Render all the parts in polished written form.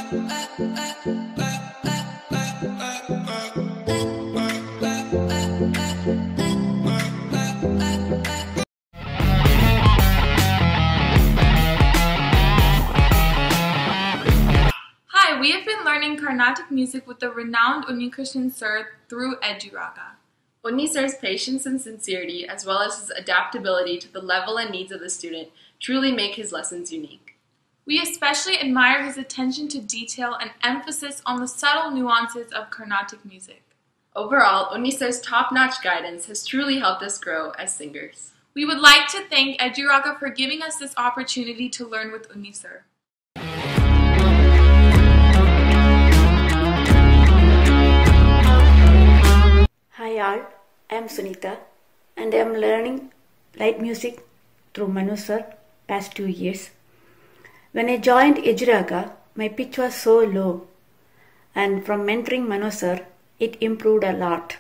Hi, we have been learning Carnatic music with the renowned Unnikrishnan sir through Eduraga. Unni sir's patience and sincerity, as well as his adaptability to the level and needs of the student, truly make his lessons unique. We especially admire his attention to detail and emphasis on the subtle nuances of Carnatic music. Overall, Unni sir's top-notch guidance has truly helped us grow as singers. We would like to thank Eduraga for giving us this opportunity to learn with Unni sir. Hi all, I am Sunita and I am learning light music through Manu sir past 2 years. When I joined Eduraga, my pitch was so low, and from mentoring Manu sir, it improved a lot.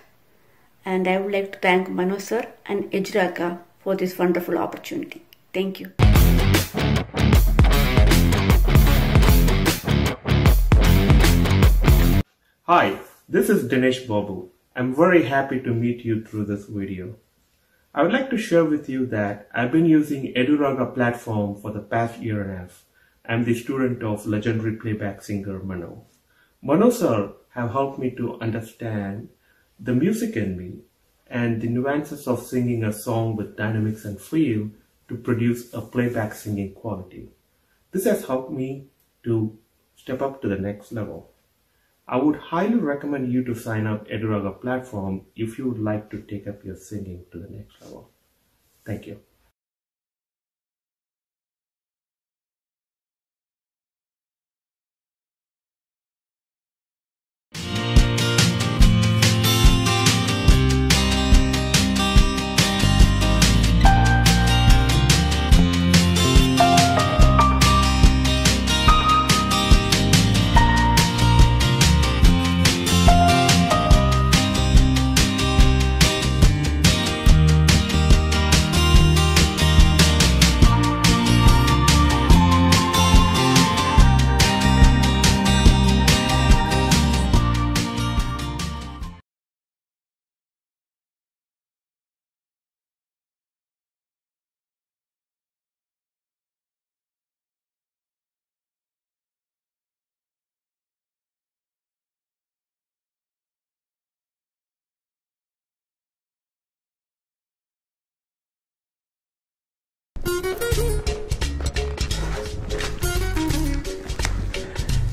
And I would like to thank Manu sir and Eduraga for this wonderful opportunity. Thank you. Hi, this is Dinesh Babu. I'm very happy to meet you through this video. I would like to share with you that I've been using Eduraga platform for the past year and a half. I'm the student of legendary playback singer Manu. Manu sir have helped me to understand the music in me and the nuances of singing a song with dynamics and feel to produce a playback singing quality. This has helped me to step up to the next level. I would highly recommend you to sign up Eduraga platform if you would like to take up your singing to the next level. Thank you.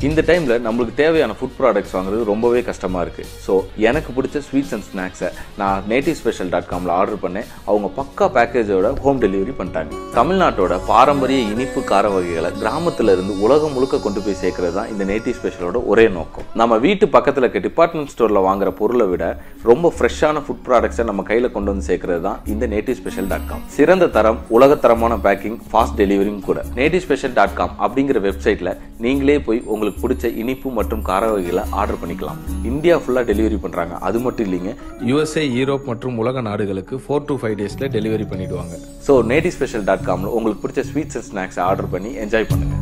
இந்த டைமில் நம்மளுக்கு தேவையான food products வாங்குறது ரொம்பவே கஷ்டமாக இருக்குது. So எனக்கு பிடிச்ச ஸ்வீட்ஸ் அண்ட் ஸ்நாக்ஸை நான் nativespecial.comல ஆர்டர் பண்ணேன். அவங்க பக்கா பேக்கேஜோட ஹோம் டெலிவரி பண்ணிட்டாங்க. தமிழ்நாட்டோட பாரம்பரிய இனிப்பு கார வகைகளை கிராமத்தில் இருந்து உலகம் முழுக்க கொண்டு போய் சேர்க்கறது தான் இந்த நேட்டிவ் ஸ்பெஷலோட ஒரே நோக்கம். நம்ம வீட்டு பக்கத்தில் இருக்க டிபார்ட்மெண்ட் ஸ்டோரில் வாங்குற பொருளை விட ரொம்ப ஃப்ரெஷ்ஷான ஃபுட் ப்ராடக்ட்ஸை நம்ம கையில் கொண்டு வந்து சேர்க்கறது தான் இந்த nativespecial.com. சிறந்த தரம், உலகத்தரமான பேக்கிங், ஃபாஸ்ட் டெலிவரியும் கூட. nativespecial.com அப்படிங்கிற வெப்சைட்டில் நீங்களே போய் உங்களுக்கு பிடிச்ச இனிப்பு மற்றும் கார வகைகளை ஆர்டர் பண்ணிக்கலாம். இந்தியா ஃபுல்லா டெலிவரி பண்றாங்க. அது மட்டும் இல்லைங்க, USA, யூரோப் மற்றும் உலக நாடுகளுக்கு 4 to 5 டேஸ்ல டெலிவரி பண்ணிடுவாங்க. ஸோ nativespecial.comல உங்களுக்கு பிடிச்ச ஸ்வீட்ஸ் அண்ட் ஸ்நாக்ஸ் ஆர்டர் பண்ணி என்ஜாய் பண்ணுங்க.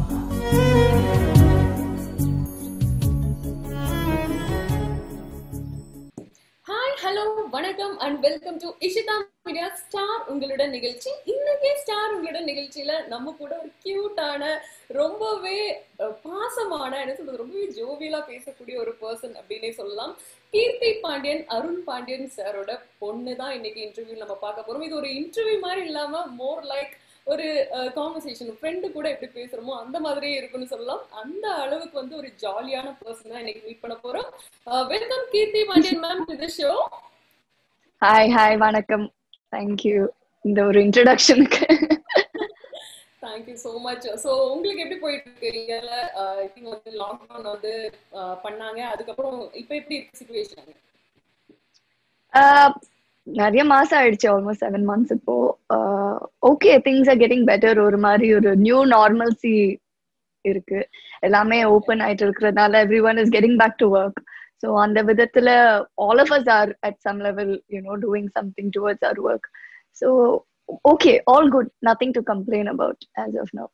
ஹலோ, வணக்கம் and welcome to Ishita media star உங்களோட நிகழ்ச்சி. இன்னைக்கு ஸ்டார் உங்களோட நிகழ்ச்சியில நம்ம கூட ஒரு கியூட்டான, ரொம்பவே பாசமான, என்ன சொல்றது, ரொம்பவே ஜோவியலா பேசக்கூடிய ஒரு பர்சன் அப்படின்னே சொல்லலாம். கீர்த்தி பாண்டியன், அருண் பாண்டியன் சாரோட பொண்ணு தான் இன்னைக்கு இன்டர்வியூ நம்ம பார்க்க போறோம். இது ஒரு இன்டர்வியூ மாதிரி இல்லாம மோர் லைக் ஒரு கான்வர்சேஷன், ஃப்ரெண்டு கூட எப்படி பேசுறோமோ அந்த மாதிரியே இருக்குன்னு சொல்லலாம். அந்த அளவுக்கு வந்து ஒரு ஜாலியான பர்சன் தான் இன்னைக்கு மீட் பண்ண போறோம். Welcome Keerthi Pandian ma'am to the show. Hi வணக்கம். தேங்க்யூ இந்த ஒரு இன்ட்ரோடக்ஷனுக்கு. Thank you so much. ஸோ உங்களுக்கு எப்படி போயிட்டு இருக்கு? ஐ திங்க் வந்து லாக்டவுன் வந்து பண்ணாங்க, அதுக்கப்புறம் இப்போ எப்படி இருக்கு சிச்சுவேஷன்? நிறைய மாசம் ஆயிடுச்சு, ஆல்மோஸ்ட் 7 months இப்போ. Okay, things are getting better. ஒரு மாதிரி ஒரு நியூ நார்மல்சி இருக்கு, எல்லாமே ஓப்பன் ஆயிட்டு இருக்கிறதுனால everyone is getting back to work. So அந்த விதத்துல all of us are at some level doing something towards our work. So okay, all good, nothing to complain about as of now.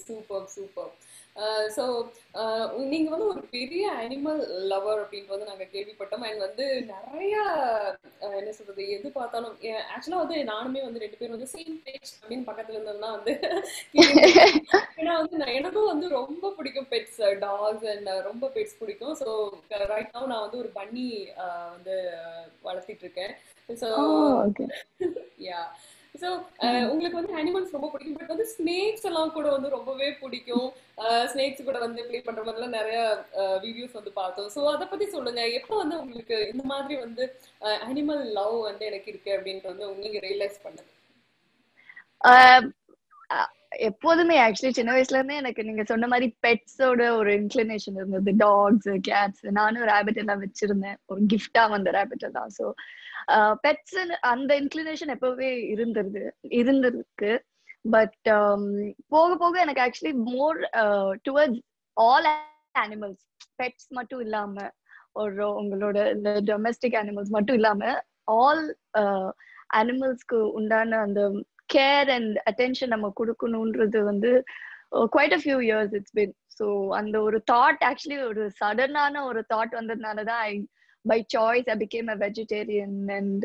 Super super. So நீங்க வந்து ஒரு பெரிய animal lower அப்படின்ட்டு வந்து நாங்க கேள்விப்பட்டோம். அண்ட் வந்து நிறைய என்ன சொல்றது, எது பார்த்தாலும் ஆக்சுவலா வந்து நானுமே வந்து 2 பேரும் வந்து சேம் பேஜ் அப்படின்னு பக்கத்துல இருந்தோம்னா வந்து ஏன்னா வந்து எனக்கும் வந்து ரொம்ப பிடிக்கும் பெட்ஸ், டாக்ஸ் அண்ட் ரொம்ப பெட்ஸ் பிடிக்கும். ஸோ ரைட் நவ் நான் வந்து ஒரு பன்னி வந்து வளர்த்திட்டு இருக்கேன். ஸோ யா, ஸோ உங்களுக்கு வந்து அனிமல்ஸ் ரொம்ப பிடிக்கும். பட் வந்து ஸ்னேக்ஸ் எல்லாம் கூட வந்து ரொம்பவே பிடிக்கும். ஸ்னேக்ஸ் கூட வந்து ப்ளே பண்ற மாதிரிலாம் நிறைய வீடியோஸ் வந்து பார்த்தோம். ஸோ அதை பத்தி சொல்லுங்க, எப்போ வந்து உங்களுக்கு இந்த மாதிரி வந்து அனிமல் லவ் வந்து எனக்கு இருக்கு அப்படின்ட்டு வந்து நீங்க ரியலைஸ் பண்ணது? எப்போதுமே ஆக்சுவலி சின்ன வயசுல இருந்தே எனக்கு நீங்க சொன்ன மாதிரி பெட்ஸோட ஒரு இன்க்ளினேஷன் இருந்தது. டாக்ஸ், கேட்ஸ், நானும் ரேபிட் எல்லாம் வச்சிருந்தேன். ஒரு கிஃப்டா வந்த ரேபிட் எல்லாம். ஸோ பெட்ஸ் அந்த இன்க்ளினேஷன் எப்பவே இருந்திருக்கு. பட் போக போக எனக்கு actually more towards all animals, pets மட்டும் இல்லாம ஒரு உங்களோட இந்த டொமெஸ்டிக் அனிமல்ஸ் மட்டும் இல்லாம ஆல் அனிமல்ஸ்க்கு உண்டான அந்த கேர் அண்ட் அட்டென்ஷன் நம்ம கொடுக்கணும்ன்றது வந்து quite a few years it's been. So அந்த ஒரு தாட் ஆக்சுவலி ஒரு சடனான ஒரு தாட் வந்ததுனாலதான் by choice I became a vegetarian and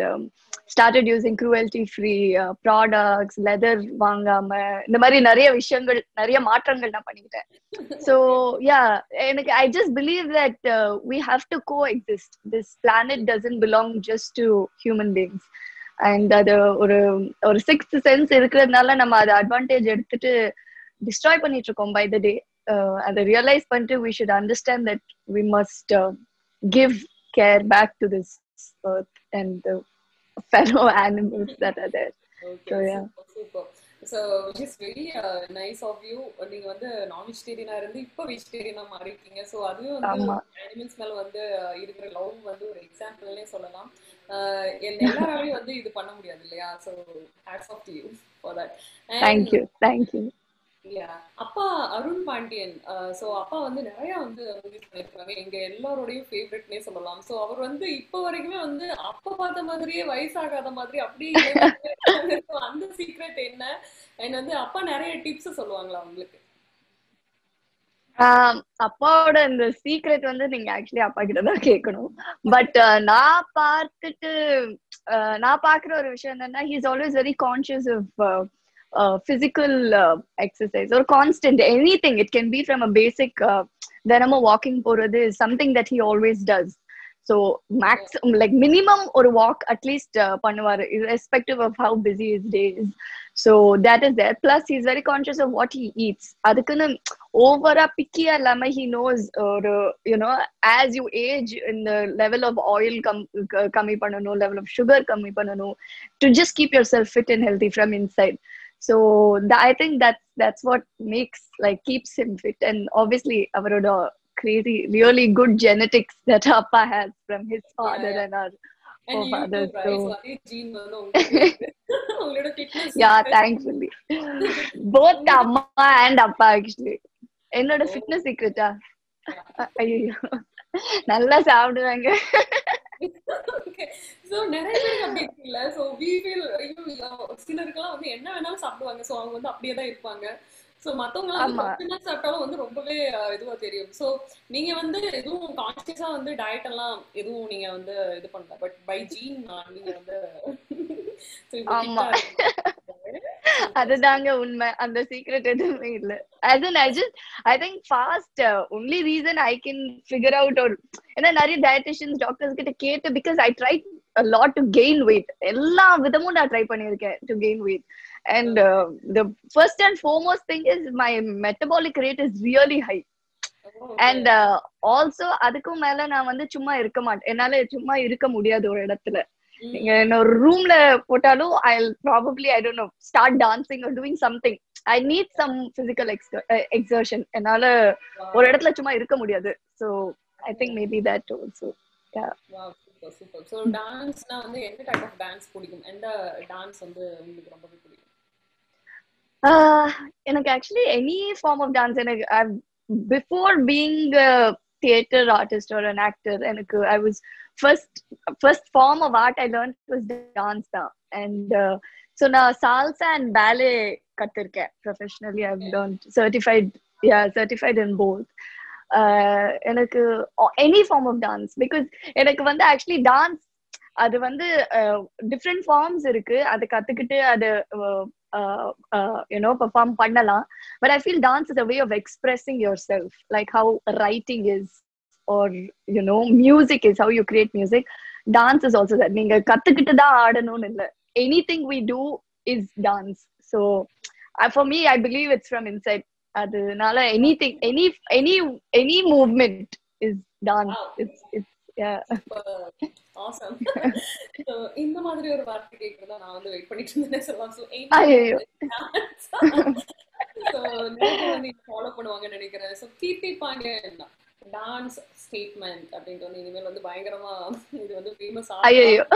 started using cruelty free products, leather வாங்காம இந்த மாதிரி நிறைய விஷயங்கள், நிறைய மாற்றங்கள் நான் பண்ணிக்கிட்டேன். So yeah, எனக்கு I just believe that we have to coexist. This planet doesn't belong just to human beings. And அது ஒரு சிக்ஸ்த் சென்ஸ் இருக்கிறதுனால நம்ம அதை அட்வான்டேஜ் எடுத்துட்டு டிஸ்ட்ராய் பண்ணிட்டு இருக்கோம் by the day. அதை ரியலைஸ் பண்ணிட்டு we should understand that we must give care back to this earth and the fellow animals that are there. Okay, so yeah, super. So which is very nice of you. நீங்க வந்து நான் வெஜிடேரியனா இருந்து இப்போ வெஜிடேரியனா மாறிட்டீங்க. So அதுவே வந்து animals மேல வந்து இருக்கிற லவ் வந்து ஒரு எக்ஸாம்பிள்னே சொல்லலாம். எல்லாராலையும் வந்து இது பண்ண முடியாது இல்லையா? So hats off to you for that. Thank you. அப்பா அருண் பாண்டியன். ஸோ அப்பா வந்து நிறைய வந்து மூவிஸ் பண்ணிருக்காங்க, எங்க எல்லாரோடையும் ஃபேவரட்னே சொல்லலாம். ஸோ அவர் வந்து இப்போ வரைக்குமே வந்து அப்பா பார்த்த மாதிரியே வயசாகாத மாதிரி அப்படியே அந்த சீக்ரெட் என்ன? அண்ட் வந்து அப்பா நிறைய டிப்ஸ் சொல்லுவாங்களா உங்களுக்கு? அப்பாவோட இந்த சீக்ரெட் வந்து நீங்க ஆக்சுவலி அப்பா கிட்டதான் கேட்கணும். பட் நான் பாக்குற ஒரு விஷயம் என்னன்னா, he is always very conscious of physical exercise or constant anything. It can be from a basic thenama walking போறது is something that he always does. So maximum like minimum or walk at least பண்ணுவாரு irrespective of how busy his day is. So that is there. Plus he is very conscious of what he eats. அதுக்குன்னு ஓவரா பிக்கியா இல்லாம he knows or you know, as you age in the level of oil கம்மி பண்ணணும், level of sugar கம்மி பண்ணணும், to just keep yourself fit and healthy from inside. So I think that's what makes like keeps him fit. And obviously avaroda crazy really good genetics that appa has from his father and our forefathers. So gene ungalோட fitness yeah, thankfully both amma and appa actually என்னோட fitness secret ஐயோ நல்லா சாப்பிடுவாங்க. So நிறைய பேருக்கு அப்படி இருக்குல்ல. So we feel சிலருக்குலாம் வந்து என்ன வேணாலும் சாப்பிடுவாங்க. சோ அவங்க வந்து அப்படியே தான் இருப்பாங்க. சோ மத்தவங்க எல்லாம் சாப்பிட்டாலும் வந்து ரொம்பவே இதுவா தெரியும். சோ நீங்க வந்து எதுவும் கான்ஷியஸா வந்து டயட் எல்லாம் எதுவும் நீங்க வந்து இது பண்ணல, பட் பை ஜீன் நீங்க வந்து அதுதாங்க உண்மை. அந்த சீக்ரெட் எதுவுமே இல்ல. as in I think fast only reason I can figure out or ஏன்னா நிறைய டயட்டிஷியன்ஸ் டாக்டர்ஸ் கிட்ட கேட்டு, because I tried a lot to gain weight. எல்லா விதமும் நான் ட்ரை பண்ணிருக்கேன் to gain weight. And the first and foremost thing is my metabolic rate is really high. And also அதுக்கும் மேல நான் வந்து சும்மா இருக்க மாட்டேன். என்னால சும்மா இருக்க முடியாது ஒரு இடத்துல. நீங்க ஒரு ரூம்ல போட்டாலும் I'll probably I don't know start dancing or doing something. I need some physical exertion. என்னால ஒரு இடத்துல சும்மா இருக்க முடியாது. So I think maybe that also. Yeah. Wow, super. So dance na வந்து என்ன type of dance பிடிக்கும்? எந்த டான்ஸ் வந்து உங்களுக்கு ரொம்ப பிடிக்கும்? எனக்கு actually any form of dance. எனக்கு before being a theater artist or an actor, எனக்கு I was first form of art I learned was dance தான். And so நான் salsa and ballet கத்துருக்கேன் professionally. I've learned certified certified in both. எனக்கு any form of dance, because எனக்கு வந்து actually dance அது வந்து different forms இருக்கு, அது கத்துக்கிட்டு அது perform பண்ணலாம். But I feel dance is a way of expressing yourself, like how writing is, or music is how you create music. Dance is also that. நீங்க கத்துக்கிட்டு தான் ஆடணும்னு இல்ல, anything we do is dance. So for me, I believe it's from inside. அதனால anything, any movement is dance. It's yeah. Awesome. So இந்த மாதிரி ஒரு வார்த்தை கேக்குறதா நான் வந்து வெயிட் பண்ணிட்டு இருந்தேன் சொல்லலாம். So so நீங்க வந்து ஃபாலோ பண்ணுவாங்கன்னு நினைக்கிறேன். So கீர்த்தி பாண்டியன் டான்ஸ் ஸ்டேட்மெண்ட் அப்படின்ட்டு வந்து இனிமேல் வந்து பயங்கரமா இது வந்து ஃபேமஸ் ஆகும்.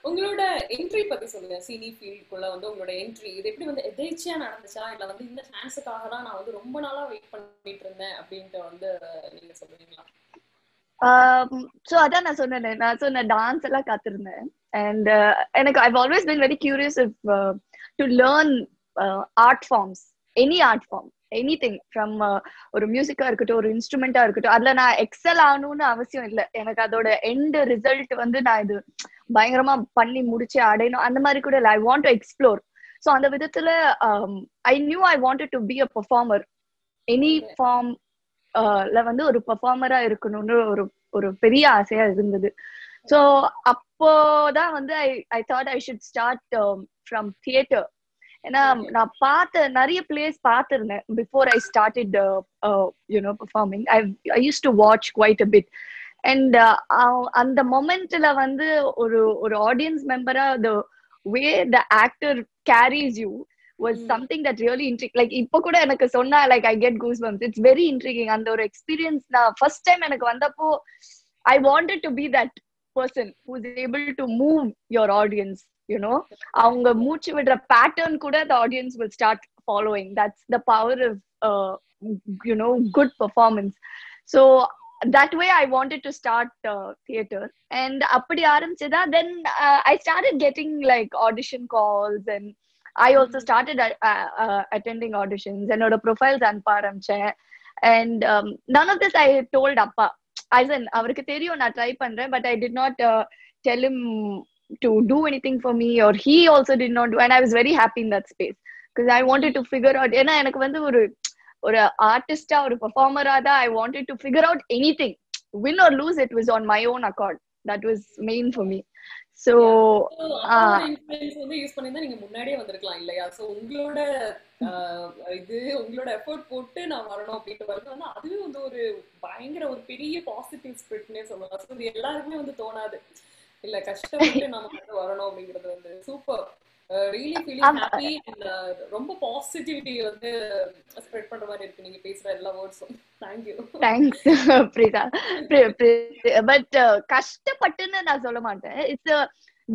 உங்களோட என்ட்ரி பத்தி சொல்லுங்க. சினி ஃபீல்டுக்குள்ள வந்து உங்களோட என்ட்ரி இது எப்படி வந்து எதேச்சியா நடந்துச்சா, இல்ல வந்து இந்த சான்ஸுக்காக தான் நான் வந்து ரொம்ப நாளா வெயிட் பண்ணிட்டு இருந்தேன் அப்படின்ட்டு வந்து நீங்க சொல்லுவீங்களா? So அதான் நான் சொன்னேன் டான்ஸ் எல்லாம் கத்துருந்தேன். And எனக்கு I've always been very curious to learn art forms, any art form, anything from ஒரு மியூசிக்கா இருக்கட்டும், ஒரு இன்ஸ்ட்ருமெண்டா இருக்கட்டும். அதுல நான் எக்ஸல் ஆகணும்னு அவசியம் இல்லை. எனக்கு அதோட எண்ட் ரிசல்ட் வந்து நான் இது பயங்கரமா பண்ணி முடிச்சு அடையணும் அந்த மாதிரி கூட இல்லை. I want to explore. So அந்த விதத்துல I knew I wanted to be a performer. Any form வந்து ஒரு பெர்ஃபார்மரா இருக்கணும்னு ஒரு பெரிய ஆசையா இருந்தது. ஸோ அப்போதான் வந்து I thought I should start from theatre. ஏன்னா நான் நிறைய பிளேஸ் பார்த்திருந்தேன் before I started performing. I use to watch quite a bit. And அந்த மொமெண்ட்ல வந்து ஒரு ஆடியன்ஸ் மெம்பரா the way the actor carries you was something that really intrigued. Like இப்போ கூட எனக்கு சொன்னா like I get goosebumps. It's very intriguing. அந்த ஒரு எக்ஸ்பீரியன்ஸ் நான் ஃபர்ஸ்ட் டைம் எனக்கு வந்தப்போ I wanted to be that person who's able to move your audience. அவங்க மூச்சு விடுற பேட்டர்ன் கூட the audience will start following. That's the power of good performance. So that way I wanted to start theater. And appadi aarambichada, then I started getting like audition calls, and I also started attending auditions. Enoda profiles anpa aarambichen. And none of this I told appa. I said avarku theriyum na try pandren, but I did not tell him to do anything for me, or he also did not do. And I was very happy in that space because I wanted to figure out, ஏன்னா எனக்கு வந்து ஒரு ஆர்டிஸ்டா ஒரு பெர்ஃபார்மரா தான் I wanted to figure out anything, win or lose, it was on my own accord. That was main for me. So influence வந்து use பண்ணி தான் நீங்க முன்னாடியே வந்திருக்கலாம் இல்லையா? சோ உங்களோட உங்களோட எஃபோர்ட் போட்டு நான் வரணும் அப்படின்ட்டு வரணும், அதுவே வந்து ஒரு பயங்கர ஒரு பெரிய பாசிட்டிவ் ஸ்பிரிட்னே சொல்லலாம். ஸோ இது எல்லாருக்குமே வந்து தோணாது இல்ல, கஷ்டப்பட்டு நம்ம வந்து வரணும் அப்படிங்கிறது வந்து சூப்பர். Really feeling happy. ரொம்ப பாசிட்டிவிட்டி வந்து ஸ்ப்ரெட் பண்ற மாதிரி இருக்கு நீங்க பேசுற எல்லா வேர்ட்ஸும். தேங்க்ஸ் பிரீதா. பட் கஷ்டப்பட்டுன்னு நான் சொல்ல மாட்டேன். It's a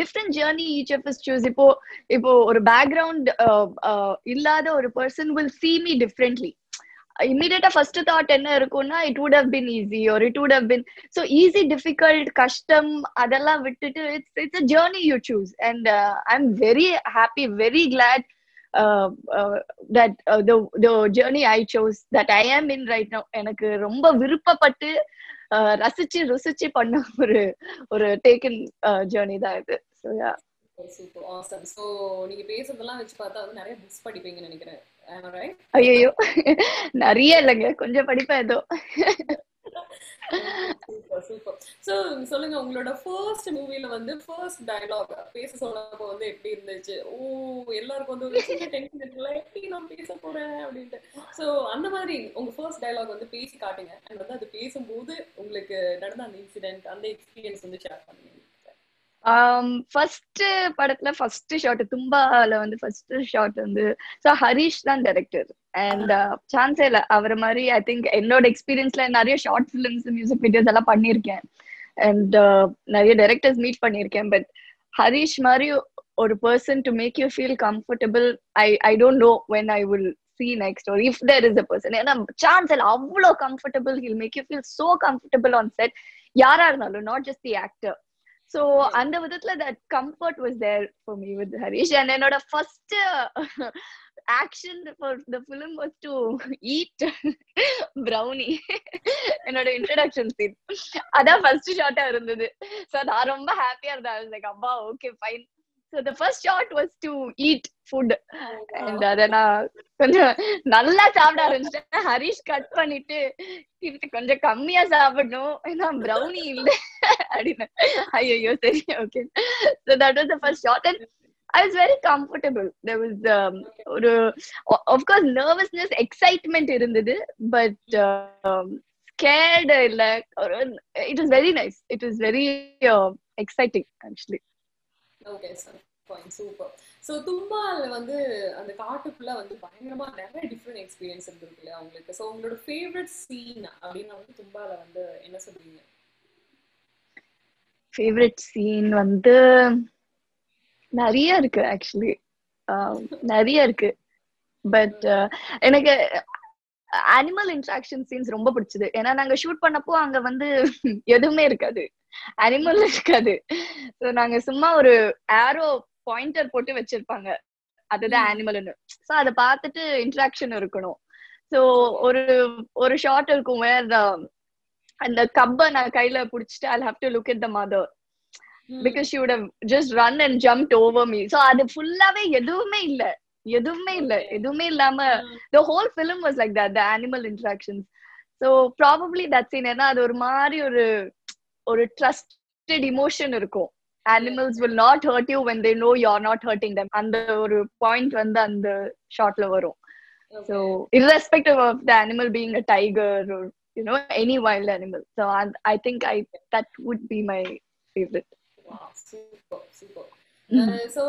different journey each of us choose. இப்போ ஒரு பேக்ரவுண்ட் இல்லாத ஒரு person will see me differently. Immediate first thought என்ன இருக்கும்னா it would have been easy, or it would have been so easy, difficult, கஷ்டம் அதெல்லாம் விட்டுட்டு it's a journey you choose. And I'm very happy, very glad that the journey I chose, that I am in right now, எனக்கு ரொம்ப விருப்பப்பட்டு ரசிச்சு ருசிச்சு பண்ண ஒரு டேக்கன் ஜர்னி தான் இது. So yeah, super awesome. So நீங்க பேசுறதெல்லாம் வச்சு பார்த்தா வந்து நிறைய புக்ஸ் படிப்பீங்கன்னு நினைக்கிறேன். ஐயோ நிறைய இல்லைங்க, கொஞ்சம் படிப்பேன் ஏதோ. Super super. சோ சொல்லுங்க, உங்களோட ஃபர்ஸ்ட் மூவில வந்து ஃபர்ஸ்ட் டயலாக் பேச சொன்னப்போ வந்து எப்படி இருந்துச்சு? எல்லாருக்கும் வந்து ஒரு சின்ன டென்ஷன் இருக்குல்ல, எப்படி நான் பேச போறேன் அப்படின்ட்டு. சோ அந்த மாதிரி உங்க ஃபர்ஸ்ட் டயலாக் வந்து பேசி காட்டுங்க. அண்ட் வந்து அது பேசும்போது உங்களுக்கு நடந்த அந்த இன்சிடென்ட், அந்த எக்ஸ்பீரியன்ஸ் வந்து ஷேர் பண்ணுங்க. ஃபர்ஸ்ட் படத்துல ஃபர்ஸ்ட் ஷாட் தும்பால வந்து ஃபர்ஸ்ட் ஷாட் வந்து ஹரிஷ் தான் டைரக்டர். அண்ட் சான்ஸே இல்ல அவரை மாதிரி. ஐ திங்க் என்னோட எக்ஸ்பீரியன்ஸ்ல நிறைய ஷார்ட் ஃபிலிம்ஸ், மியூசிக் வீடியோஸ் எல்லாம் பண்ணியிருக்கேன், அண்ட் நிறைய டைரக்டர்ஸ் மீட் பண்ணியிருக்கேன். பட் ஹரிஷ் மாதிரி ஒரு person to make you feel comfortable, I don't know when I will see next, or if there is a person. ஏன்னா சான்ஸ் இல்ல, அவ்வளோ comfortable. he'll make you feel so comfortable on set, யாரா இருந்தாலும், not just the actor. So அந்த விதத்துல that comfort was there for me with Harish. And என்னோட first action for the film was to eat brownie. என்னோட introduction scene அதான் first shot இருந்தது. So நான் ரொம்ப ஹாப்பியா இருந்தேன். I was like, அப்பா okay fine. So the first shot was to eat food. And அத நான் கொஞ்சம் நல்லா சாப்பிட ஆரம்பிச்சிட்டேன். ஹரிஷ் கட் பண்ணிட்டு கொஞ்சம் கம்மியா சாப்பிடணும் ஏன்னா brownie இல்ல அப்படின்னு. ஐயோ சரி okay. So that was the first shot and I was very comfortable. There was of course nervousness, excitement irundhudu, but scared illa. It was very nice. It was very exciting actually. Okay, sir. Fine, super. So தும்பால வந்து அந்த காட்டுக்குள்ள வந்து பயங்கரமா நிறைய different experience இருந்திருக்குல்ல உங்களுக்கு. So உங்களோட favourite scene அப்படின்னு வந்து தும்பால வந்து என்ன சொல்றீங்க? ஃபேவரட் சீன் வந்து நிறைய இருக்கு ஆக்சுவலி, நிறைய இருக்கு. பட் எனக்கு அனிமல் இன்ட்ராக்ஷன் சீன்ஸ் ரொம்ப பிடிச்சது. ஏன்னா நாங்க ஷூட் பண்ணப்போ அங்க வந்து எதுவுமே இருக்காது, அனிமல் இருக்காது. ஸோ நாங்க சும்மா ஒரு ஏரோ பாயிண்டர் போட்டு வச்சிருப்பாங்க, அதுதான் அனிமல்னு. ஸோ அதை பார்த்துட்டு இன்ட்ராக்ஷன் இருக்கணும். ஸோ ஒரு ஷார்ட் இருக்கும் வேற அந்த கப்பை நான் கையில புடிச்சிட்டு I'll have to look at the mother because she would have just run and jumped over me. So அது ஃபுல்லாவே எதுவுமே இல்லாம the whole film was like that, the animal interactions. So probably that scene ஏன்னா அது ஒரு மாதிரி ஒரு trusted emotion இருக்கும். Animals will not hurt you when they know you're not hurting them. அந்த ஒரு பாயிண்ட் வந்து அந்த ஷாட்ல வரும். So irrespective of the animal being a tiger or any wild animal. So I think that would be my favorite. Wow, super. So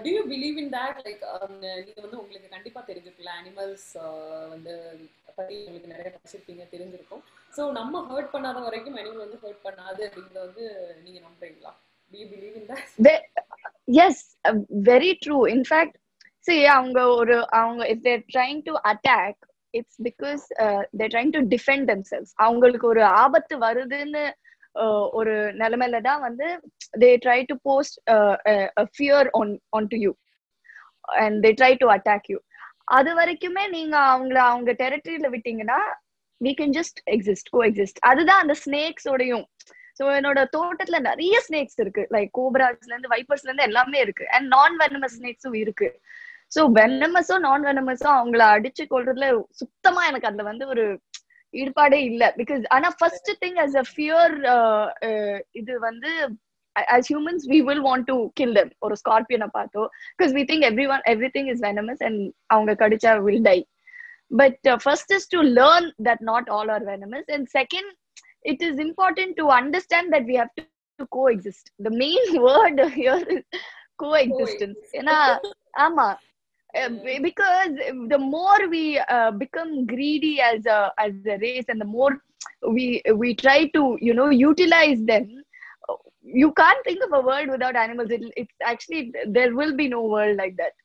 do you believe in that, like நீங்க வந்து உங்களுக்கு கண்டிப்பா தெரிஞ்சிருக்குல animals வந்து பத்தி உங்களுக்கு நிறைய படிச்சிருப்பீங்க, தெரிஞ்சிருக்கும். ஸோ நம்ம ஹர்ட் பண்ணாத வரைக்கும் அனிமல் வந்து ஹர்ட் பண்ணாது அப்படிங்கறத வந்து நீங்க நம்புறீங்களா? Do you believe in that? Yes, very true. In fact, see அவங்க if they're trying to attack, it's because they're trying to defend themselves. அவங்களுக்கு ஒரு ஆபத்து வருதுன்னு ஒரு நிலைமையில தான் வந்து they try to post a fear onto you and they try to attack you. அது வரைக்குமே நீங்க அவங்க டெரிட்டரியில விட்டீங்கன்னா we can just coexist. அதுதான் அந்த ஸ்னேக்ஸ் ஓடையும். ஸோ என்னோட தோட்டத்துல நிறைய ஸ்னேக்ஸ் இருக்கு, லைக் கோப்ராஸ்ல இருந்து வைப்பர்ஸ்ல இருந்து எல்லாமே இருக்கு. அண்ட் நான் வெனமஸ் ஸ்னேக்ஸும் இருக்கு. ஸோ வெனமஸோ நான் வெனமஸோ அவங்கள அடிச்சு கொள்றதுல சுத்தமா எனக்கு அதுல வந்து ஒரு ஈடுபாடே இல்ல. பிகாஸ் ஆனா first thing as a fear, இது வந்து as humans we will want to kill them. ஒரு ஸ்கார்பியனை பார்த்தோ because we think everything is venomous and அவங்க கடிச்சா will die. But first is to learn that not all are venomous, and second it is important to understand that we have to coexist. The main word here is coexistence. Ama because the more we become greedy as a race, and the more we try to utilize them, you can't think of a world without animals. It's actually there will be no world like that.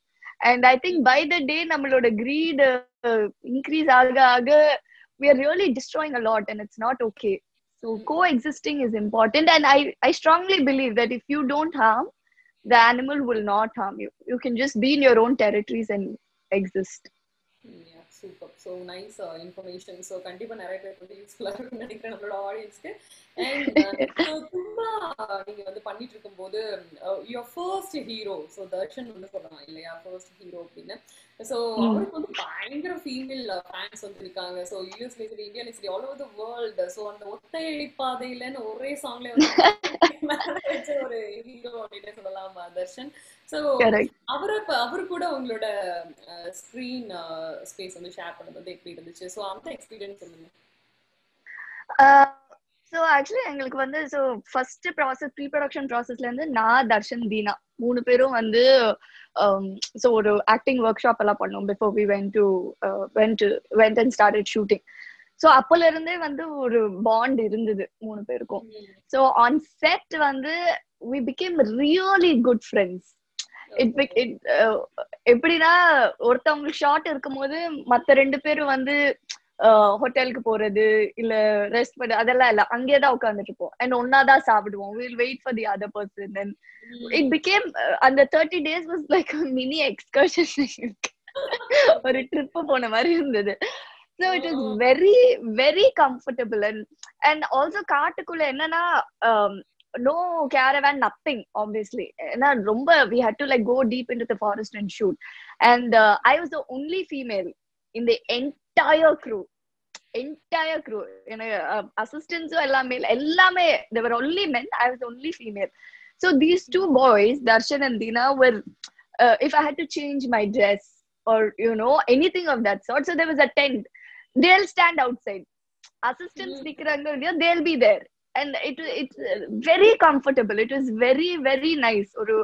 And I think by the day nammaloda greed increase aga we are really destroying a lot, and it's not okay. So coexisting is important, and I strongly believe that if you don't harm, the animal will not harm you. You can just be in your own territories and exist. Yeah, super. So nice information. So கண்டிப்பா நிறைய பேருக்கு வந்து யூஸ்ஃபுல்லா இருக்கும்னு நினைக்கிறேன் நம்மளோட ஆடியன்ஸ்க்கு. And so Thumba நீங்க வந்து பண்ணிட்டு இருக்கும்போது your first hero, so Darshan வந்து சொல்லலாம் இல்லையா ஃபர்ஸ்ட் ஹீரோ அப்படின்னு. ஸோ அவருக்கு வந்து பயங்கர ஃபீமேல் ஃபேன்ஸ் வந்து இருக்காங்க. ஸோ யூஎஸ்ல சரி, இந்தியால சரி, all over the world. So அந்த ஒத்தையடி பாதையிலன்னு ஒரே சாங்ல வச்ச ஒரு ஹீரோ அப்படின்னு சொல்லலாமா தர்ஷன்? ஸோ அவரு கூட உங்களோட ஸ்கிரீன் ஸ்பேஸ் வந்து ஷேர் பண்ணது வந்து எப்படி இருந்துச்சு? ஸோ அந்த எக்ஸ்பீரியன்ஸ் சொல்லுங்க. ஸோ ஆக்சுவலி எங்களுக்கு வந்து ஃபர்ஸ்ட் ப்ராசஸ் ப்ரீ ப்ரொடக்ஷன் ப்ராசஸ்ல இருந்து நான், தர்ஷன், தீனா 3 பேரும் வந்து ஒரு ஆக்டிங் ஒர்க் ஷாப் எல்லாம் பண்ணோம் before we went and started shooting. So அப்போல இருந்தே வந்து ஒரு பாண்ட் இருந்தது 3 பேருக்கும். ஸோ ஆன் செட் வந்து we became really good friends. எப்படின்னா ஒருத்தவங்களுக்கு ஷார்ட் இருக்கும் போது மத்த 2 பேரும் வந்து ஹோட்டலுக்கு போறது இல்ல ரெஸ்ட் பண்ண அதெல்லாம் இல்ல, அங்கேயேதான் உட்கார்ந்துட்டு இருப்போம் அண்ட் ஒன்னாதான் சாப்பிடுவோம். we'll wait for the other person. Then it became அந்த 30 days was like a mini excursion. ஒரு ட்ரிப் போன மாதிரி இருந்தது. So it was very very comfortable and also காட்டுக்குள்ள என்னன்னா no caravan, nothing obviously. ஏன்னா ரொம்ப we had to like go deep into the forest and shoot, and I was the only female in the entire crew. Assistants எல்லாமே they were only men. I was only female. So these two boys, Darshan and Dina, were if I had to change my dress or anything of that sort, so there was a tent, they'll stand outside. Assistants they'll be there, and it's very comfortable. It was very very nice, or a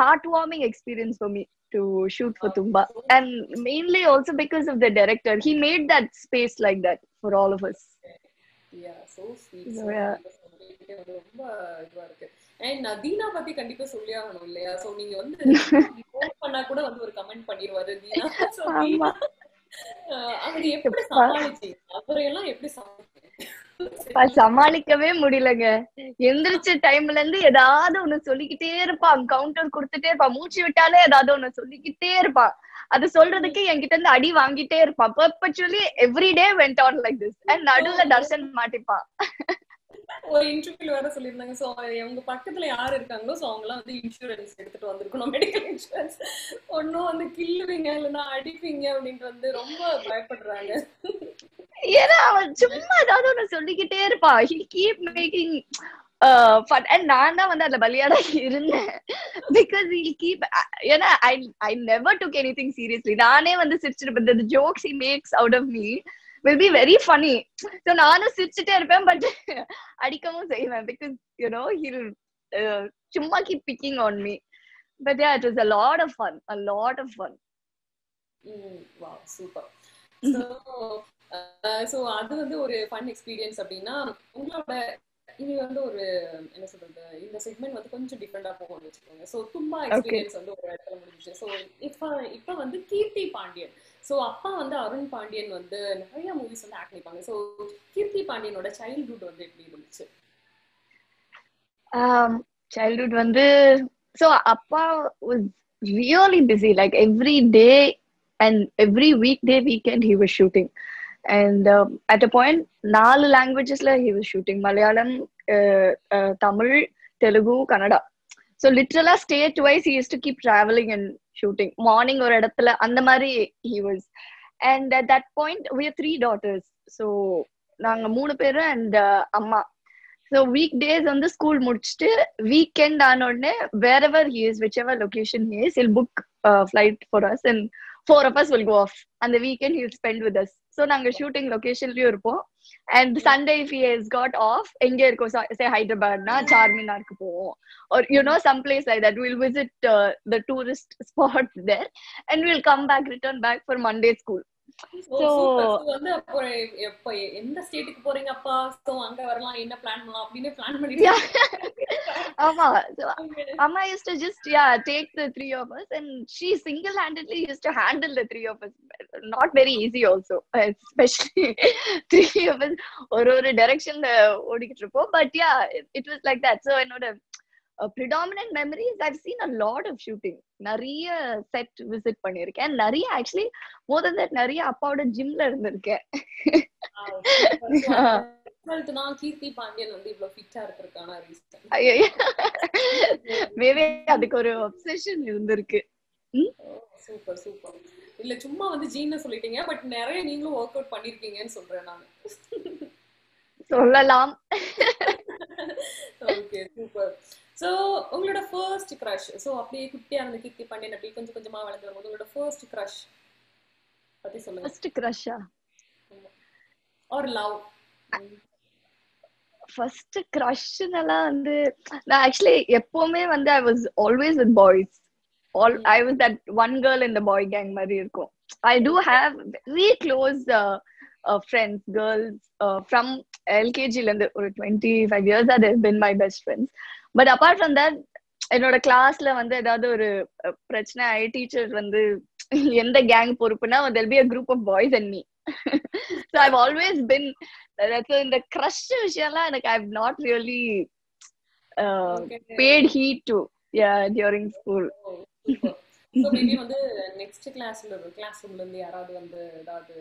heartwarming experience for me to shoot for Tumba, and mainly also because of the director. He made that space like that for all of us. Yeah, so sweet. ரொம்ப இதுவா இருக்கு. And Dheena பத்தி கண்டிப்பா சொல்லி ஆகணும் இல்லையா? So நீங்க வந்து போஸ்ட் பண்ணா கூட வந்து ஒரு கமெண்ட் பண்ணிடுவாரு தீனா. சோ தீனா அவரை எப்படி சமாளிச்சீங்க? அவரையெல்லாம் எப்படி சமாளிக்கவே முடியலங்க. எந்திரிச்ச டைம்ல இருந்து ஏதாவது ஒண்ணு சொல்லிக்கிட்டே இருப்பான். கவுண்டர் கொடுத்துட்டே இருப்பான். மூச்சு விட்டாலே ஏதாவது ஒண்ணு சொல்லிக்கிட்டே இருப்பான். அது சொல்றதுக்கு என்கிட்ட இருந்து அடி வாங்கிட்டே இருப்பான். Perpetually every day went on like this. And நடுவுல தர்ஷன் மாட்டிப்பான். ஒரு இன்டர்வியூல வேற சொல்லியிருந்தாங்க. சோ அவங்க பக்கத்துல யாரு இருக்காங்களோ சோ அவங்க எல்லாம் வந்து இன்சூரன்ஸ் எடுத்துட்டு வந்திருக்கணும், மெடிக்கல் இன்சூரன்ஸ். ஒன்னும் வந்து கில்லுவீங்க இல்லைன்னா அடிப்பீங்க அப்படின்ட்டு வந்து ரொம்ப பயப்படுறாங்க. ஏன்னா அவன் சும்மா ஏதாவது ஒண்ணு சொல்லிக்கிட்டே இருப்பான். He keep making fun. And நான் தான் வந்து அதுல பலியாடா இருந்தேன். Because he'll keep, ஏன்னா I never took anything seriously. நானே வந்து சிரிச்சிருப்பேன். The jokes he makes out of me will be very funny. So நானும் சிரிச்சுட்டே இருப்பேன், பட் அடிக்கவும் செய்வேன். Because he'll சும்மா keep picking on me. But yeah, it was a lot of fun. Wow, super. So அது வந்து ஒரு ஃபன் எக்ஸ்பீரியன்ஸ் அப்படின்னா உங்களோட இது வந்து ஒரு என்ன சொல்றது, இந்த செக்மெண்ட் வந்து கொஞ்சம் டிஃப்ரெண்டா போகும்னு வச்சுக்கோங்க. ஸோ தும்பா எக்ஸ்பீரியன்ஸ் வந்து ஒரு இடத்துல முடிஞ்சிச்சு. ஸோ இப்போ வந்து கீர்த்தி பாண்டியன். ஸோ அப்பா வந்து அருண் பாண்டியன் வந்து நிறைய மூவிஸ் வந்து ஆக்ட் பண்ணிப்பாங்க. ஸோ கீர்த்தி பாண்டியனோட சைல்ட்ஹுட் வந்து எப்படி இருந்துச்சு? சைல்ட்ஹுட் வந்து ஸோ அப்பா was really busy, like every day and every weekday weekend he was shooting. And at a point 4 languages la he was shooting: Malayalam, Tamil, Telugu, Kannada. So literally state wise he used to keep traveling and shooting. Morning or edathila and mari he was. And at that point we have 3 daughters. So naanga 3 peru and amma. So weekdays on the school mudichittu weekend aanodne wherever he is, whichever location he is, he'll book flight for us and 4 of us will go off. And the weekend he'll spend with us. So நாங்க shooting லொகேஷன்லயும் இருப்போம். And Sunday if he has got off, எங்க இருக்கோம், say Hyderabadனா சார்மினாருக்கு போவோம், or some place like that. We'll visit the tourist spot there and we'll come back, return back for Monday school. So வந்து அப்போ எப்ப எந்த ஸ்டேட்டுக்கு போறீங்க அப்பா, சோ அங்க வரலாம், என்ன பிளான் பண்ணலாம் அப்படினே பிளான் பண்ணிட்டு. ஆமா, அம்மா used to just take the 3 of us and she single handedly used to handle the 3 of us. Not very easy also, especially 3 of us ஒரு directionல ஓடிக்கிட்டு இருப்போம். But yeah, it was like that. So என்னோட predominant memories, I've seen a lot of shooting. நிறைய set visit பண்ணிருக்கேன். நிறைய actually more than that நிறைய அப்பாவோட ஜிம்ல இருந்திருக்கேன். நான் கீர்த்தி பாண்டியன் வந்து இவ்ளோ ஃபிட்டா இருக்கறதுக்கான ரீசன் மேபி அதுக்கு ஒரு obsession இருந்திருக்கு. Super super. இல்ல சும்மா வந்து ஜீன்னு சொல்லிட்டீங்க, பட் நிறைய நீங்களும் வொர்க் அவுட் பண்ணிருக்கீங்கன்னு சொல்றேன் நான். சொல்லலாம். Okay super. சோ உங்களோட ஃபர்ஸ்ட் கிரஷ், சோ அப்படியே குட்டியா இருந்த கீர்த்தி பாண்டியன் அப்படியே கொஞ்சம் கொஞ்சமா வளர்ந்து வரும்போது உங்களோட ஃபர்ஸ்ட் கிரஷ் பத்தி சொல்லுங்க. ஃபர்ஸ்ட் கிரஷா ஆர் லவ்? ஃபர்ஸ்ட் கிரஷ்னலாம் வந்து நான் ஆக்சுவலி எப்பவுமே வந்து I was always with boys. I was that one girl in the boy gang மாதிரி இருக்கும். I do have very close friends, girls from LKG la irundhu ஒரு 25 years that they've been my best friends. But apart from that, என்னோட கிளாஸ்ல வந்து ஏதாவது ஒரு பிரச்சனை ஆயி டீச்சர் வந்து எந்த gang பொறுப்புனா there'll be a group of boys and me. So I've always been in the crush விஷயம்லாம் எனக்கு I've not really paid heed to during school. So maybe வந்து நெக்ஸ்ட் கிளாஸ் ரூம்ல இருந்து யாராவது வந்து ஏதாவது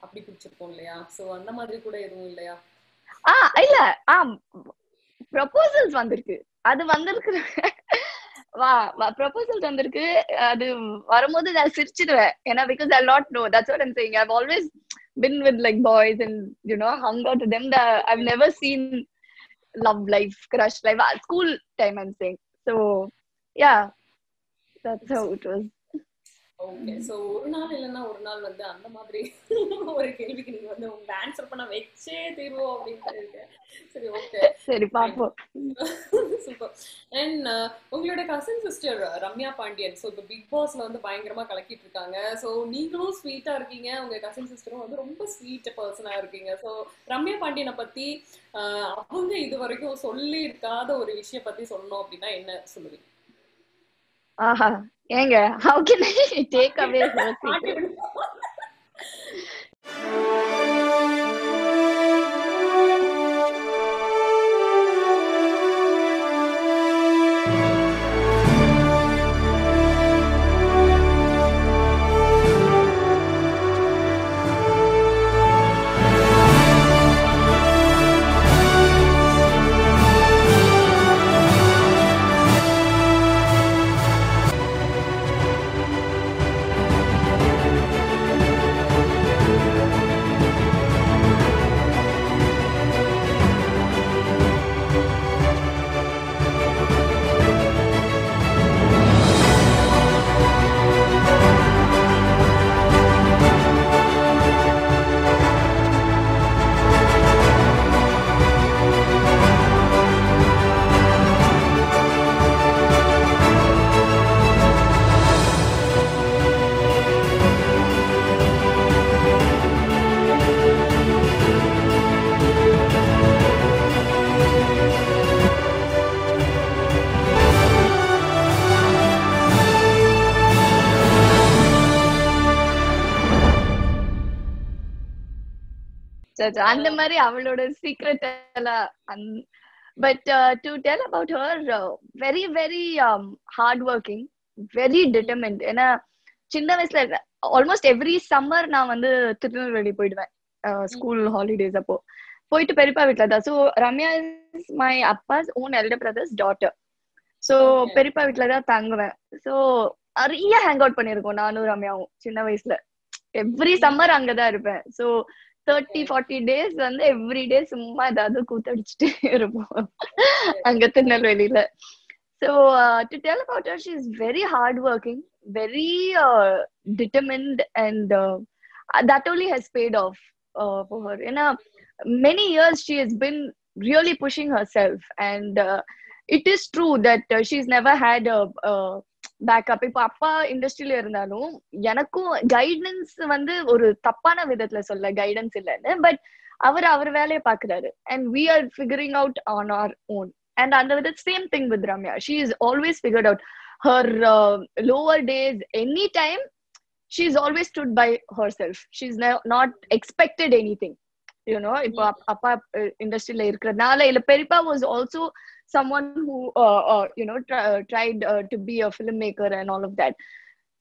அப்படி பிடிச்சிருப்போம் இல்லையா? சோ அந்த மாதிரி கூட எதுவும் இல்லையா? இல்ல ப்ரொபோசல்ஸ் வந்திருக்கு. அது வந்திருக்கு. ப்ரொபோசல்ஸ் வந்திருக்கு. அது வரும்போது நான் சிரிச்சிடுவேன். ஏன்னா because I'll not know. That's what I'm saying. I've always been with like boys and hung out with them. I've never seen love life, crush life, school time I'm saying. So yeah, that's how it was. Okay. So ஒரு நாள் இல்லைன்னா ஒரு நாள் வந்து அந்த மாதிரி ஒரு கேள்விக்கு நீங்க வந்து உங்க ஆன்சர் பண்ண வச்சே தீர்வோம் அப்படின்னு இருக்கேன். சரி, ஓகே, சரி பாப்போம். சூப்பர். அண்ட் உங்களோட cousin sister Ramya Pandian so இப்போ பிக் பாஸ்ல வந்து பயங்கரமா கலக்கிட்டு இருக்காங்க. ஸோ நீங்களும் ஸ்வீட்டா இருக்கீங்க, உங்க கசின் சிஸ்டரும் வந்து ரொம்ப ஸ்வீட் பர்சனா இருக்கீங்க. ஸோ ரம்யா பாண்டியனை பத்தி அவங்க இது வரைக்கும் சொல்லி இருக்காத ஒரு விஷயம் பத்தி சொல்லணும் அப்படின்னா என்ன சொல்லுவீங்க? ஆஹா, ஏங்க how can I take away her secret? அந்த மாதிரி அவளோட சீக்ரெட் எல்லாம். But to tell about her, very very hard working, very determinant. ஏன்னா சின்ன வயசுல ஆல்மோஸ்ட் எவ்ரி சம்மர் நான் வந்து திருநெல்வேலி போயிடுவேன் ஸ்கூல் ஹாலிடேஸ் அப்போ. போயிட்டு பெரியப்பா வீட்டுல தான். So Ramya is my Abbas own elder brothers daughter. So பெரியப்பா வீட்டுல தான் தங்குவேன். ஸோ நிறைய ஹேங் அவுட் பண்ணிருக்கோம் நானும் ரம்யாவும் சின்ன வயசுல. எவ்ரி சம்மர் அங்கதான் இருப்பேன். ஸோ 30-40 days வந்து எவ்ரி டே சும்மா ஏதாவது கூத்தடிச்சுட்டு இருப்போம் அங்க திருநெல்வேலியில. So to tell about her, she is very hardworking, very determined, and that only has paid off for her. In many years, she has been really pushing herself, and it is true that she's never had a backup. இப்ப அப்பா இண்டஸ்ட்ரியில இருந்தாலும் எனக்கும் guidance வந்து ஒரு தப்பான விதத்துல சொல்ல கைடன்ஸ் இல்லைன்னு, பட் அவர் வேலையை பாக்குறாரு and we are figuring out on our own. And under the same thing with Ramya, she is always figured out her lower days. Anytime she's always stood by herself. She's not expected anything. இப்போ அப்பா இண்டஸ்ட்ரியில இருக்கிறதுனால இல்ல பெரியப்பா was also someone who tried to be a filmmaker and all of that.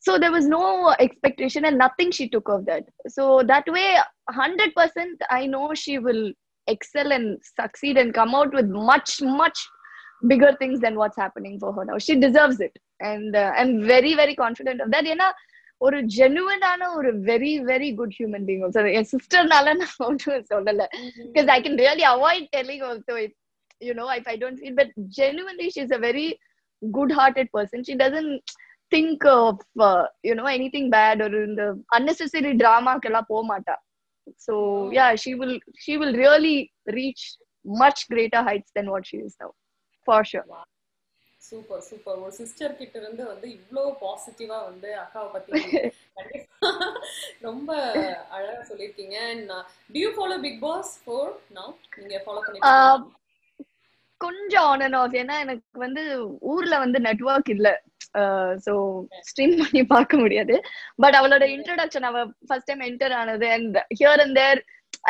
So there was no expectation and nothing she took of that. So that way 100% I know she will excel and succeed and come out with much bigger things than what's happening for her now. She deserves it, and I'm very very confident of that. ஏன்னா ஒரு ஜெனுவனான ஒரு very very good human being. Also என் சிஸ்டர்னால நான் ஒன்றும் சொல்லல, because I can really avoid telling also if if I don't feel, but genuinely she's a very good hearted person. She doesn't think of anything bad or in the unnecessary drama kella po mata. So yeah, she will really reach much greater heights than what she is now, for sure. Super super. ஒரு sister கிட்ட இருந்து வந்து இவ்ளோ பாசிட்டிவா வந்து அக்காவை பத்தி ரொம்ப அழகா சொல்லிருக்கீங்க. Do you follow Big Boss 4 now? நீங்க ஃபாலோ பண்ணிருக்கீங்க? கொஞ்சம் ஆன் அண்ட் ஆஃப். ஏன்னா எனக்கு வந்து ஊர்ல வந்து நெட்வொர்க் இல்ல, சோ ஸ்ட்ரீம் பண்ணி பார்க்க முடியாது. பட் அவளோட இன்ட்ரோடக்ஷன், அவ ஃபர்ஸ்ட் டைம் என்டர் ஆனது, and here and there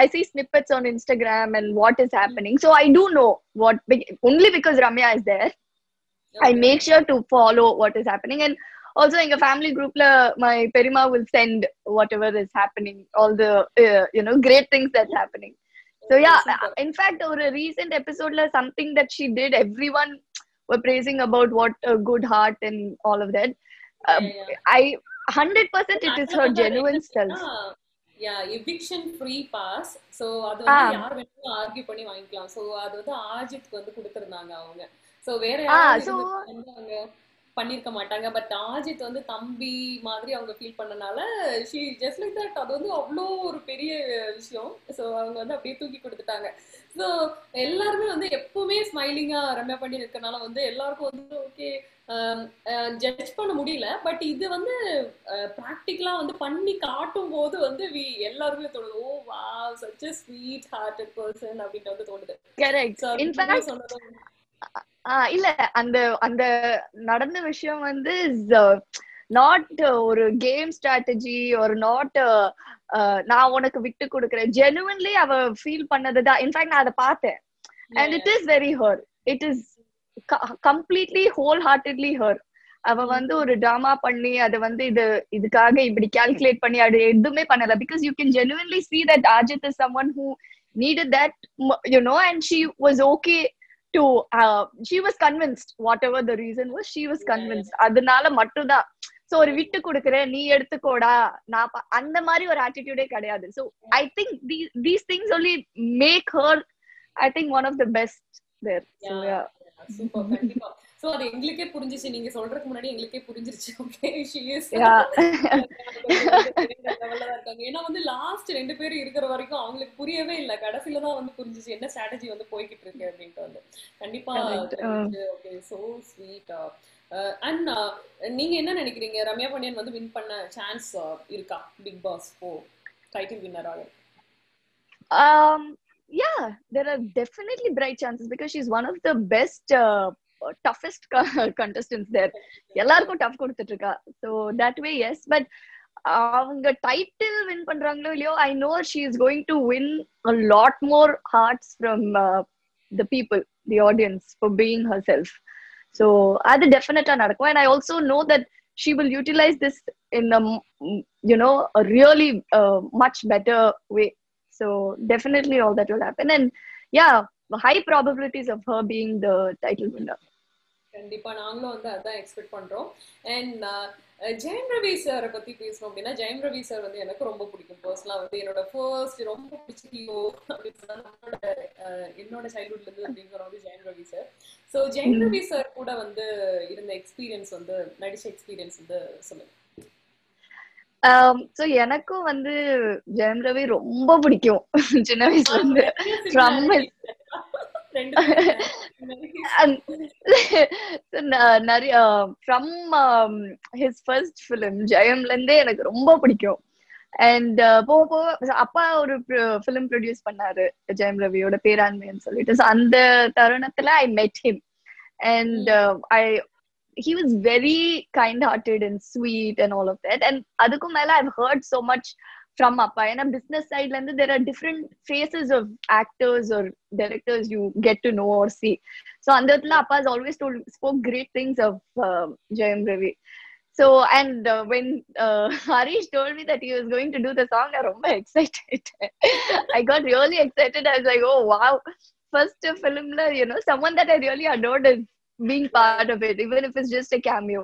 I see snippets on Instagram and what is happening. So I do know what, only because Ramya is there. I make sure to follow what is happening. And Also in a family group my perima will send whatever is happening, all the great things that's happening. So yeah, in fact over a recent episode something that she did, everyone were praising about what a good heart and all of that. I 100% it is her genuine self. eviction free pass. So அது வந்து யார் வேணாலும் argue பண்ணி வாங்கிக்கலாம். So அது வந்து ஆஜித்க்கு வந்து கொடுத்திருந்தாங்க அவங்க. சோ வேற யாராவது வந்து அவங்க பண்ணிருக்க மாட்டாங்க. பட் ஆஜித் வந்து தம்பி மாதிரி அவங்க ஃபீல் பண்ணனால she just like that. அது வந்து அவ்வளோ ஒரு பெரிய விஷயம். சோ அவங்க வந்து அப்படியே தூக்கி கொடுத்துட்டாங்க. சோ எல்லாருமே வந்து எப்பவுமே ஸ்மைலிங்கா ரம்யா பண்ணி இருக்கனால வந்து எல்லாருக்கும் வந்து ஓகே ஜட்ஜ் பண்ண முடியல. பட் இது வந்து பிராக்டிகலா வந்து பண்ணி காட்டும் போது வந்து எல்லாருமே தோணுது, ஓ wow such a sweet hearted person அப்படின்ட்டு வந்து தோணுது. கரெக்ட். இன்ஃபேக்ட் இல்ல அந்த அந்த நடந்த விஷயம் வந்து நாட் ஒரு கேம் ஸ்ட்ராட்டஜி ஒரு நாட் நான் உனக்கு விட்டு கொடுக்குறேன். ஜெனுவன்லி அவ ஃபீல் பண்ணதுதான். இன்ஃபேக்ட் நான் அதை பார்த்தேன். And it is very her. It is completely wholeheartedly her. அவ வந்து ஒரு டிராமா பண்ணி அதை வந்து இதுக்காக இப்படி கால்குலேட் பண்ணி அது எதுவுமே பண்ணல. Because you can genuinely see that Ajit is someone who needed that, and she was okay to she was convinced, whatever the reason was, she was convinced. அதனால மட்டும்தான் சோ ஒரு விட்டு கொடுக்குறேன், நீ எடுத்துக்கோடா, நான் அந்த மாதிரி ஒரு ஆட்டிடியூடே கிடையாது. So I think these things only make her, I think, one of the best there. So yeah, super. கண்டிப்பா. சோ அது எங்களுக்கே புரிஞ்சிச்சு, நீங்க சொல்றதுக்கு முன்னாடி எங்களுக்கே புரிஞ்சிருச்சு. ஓகே she is ஏன்னா வந்து லாஸ்ட் 2 பேர் இருக்கிற வரைக்கும் அவங்களுக்கு புரியவே இல்லை. கடைசியில தான் வந்து புரிஞ்சிச்சு என்ன ஸ்ட்ராட்டஜி வந்து போய்கிட்டு இருக்கு அப்படின்ட்டு வந்து. கண்டிப்பா ஓகே சோ ஸ்வீட். அண்ட் நீங்க என்ன நினைக்கிறீங்க, ரம்யா பாண்டியன் வந்து வின் பண்ண சான்ஸ் இருக்கா பிக் பாஸ் 4 டைட்டில் வின்னர் ஆக? Yeah, there are definitely bright chances because she's one of the best toughest contestants there. எல்லாருக்கும் டஃப் கொடுத்துட்டு இருக்கா. So that way yes, but அவங்க டைட்டில் வின் பண்றாங்களோ இல்லையோ, I know she is going to win a lot more hearts from the people, the audience, for being herself. So அது டெஃபினட்டா நடக்கும். And I also know that she will utilize this in a really much better way. So definitely all that will happen. And yeah, high probabilities of her being the title winner. கண்டிப்பா நாங்களும் வந்து அதான் expect பண்றோம். And Jayam Ravi சாரை பத்தி பேசணும் அப்படின்னா, Jayam Ravi sir வந்து எனக்கு ரொம்ப பிடிக்கும். பர்சனலா வந்து என்னோட ஃபர்ஸ்ட் ரொம்ப பிடிச்ச ஹீரோ அப்படின்னு சொன்னா என்னோட சைல்ட்ஹுட்ல இருந்து அப்படின்னு சொன்னா வந்து Jayam Ravi sir. So Jayam Ravi sir கூட வந்து இருந்த எக்ஸ்பீரியன்ஸ் வந்து நடிச்ச எக்ஸ்பீரியன்ஸ் வந்து சொல்லுங்க. சோ எனக்கும் வந்து ஜெயம் ரவி ரொம்ப பிடிக்கும் சின்ன வயசுல இருந்து. ஃப்ரம் ஹிஸ் ஃபர்ஸ்ட் ஃபிலிம் ஜெயம்ல இருந்தே எனக்கு ரொம்ப பிடிக்கும். அண்ட் போக போக அப்பா ஒரு ஃபிலிம் ப்ரொடியூஸ் பண்ணாரு ஜெயம் ரவியோட பேராண்மைன்னு சொல்லிட்டு. அந்த தருணத்துல I met him and he was very kind-hearted and sweet and all of that. And adukku mela I've heard so much from appa. And a business side la there are different phases of actors or directors you get to know or see. So andathla appa has always spoke great things of Jayam Ravi. So and when Harish told me that he was going to do the song, I was ரொம்ப excited. I got really excited. I was like, oh wow, first film la someone that I really adored is being part of it, even if it's just a cameo.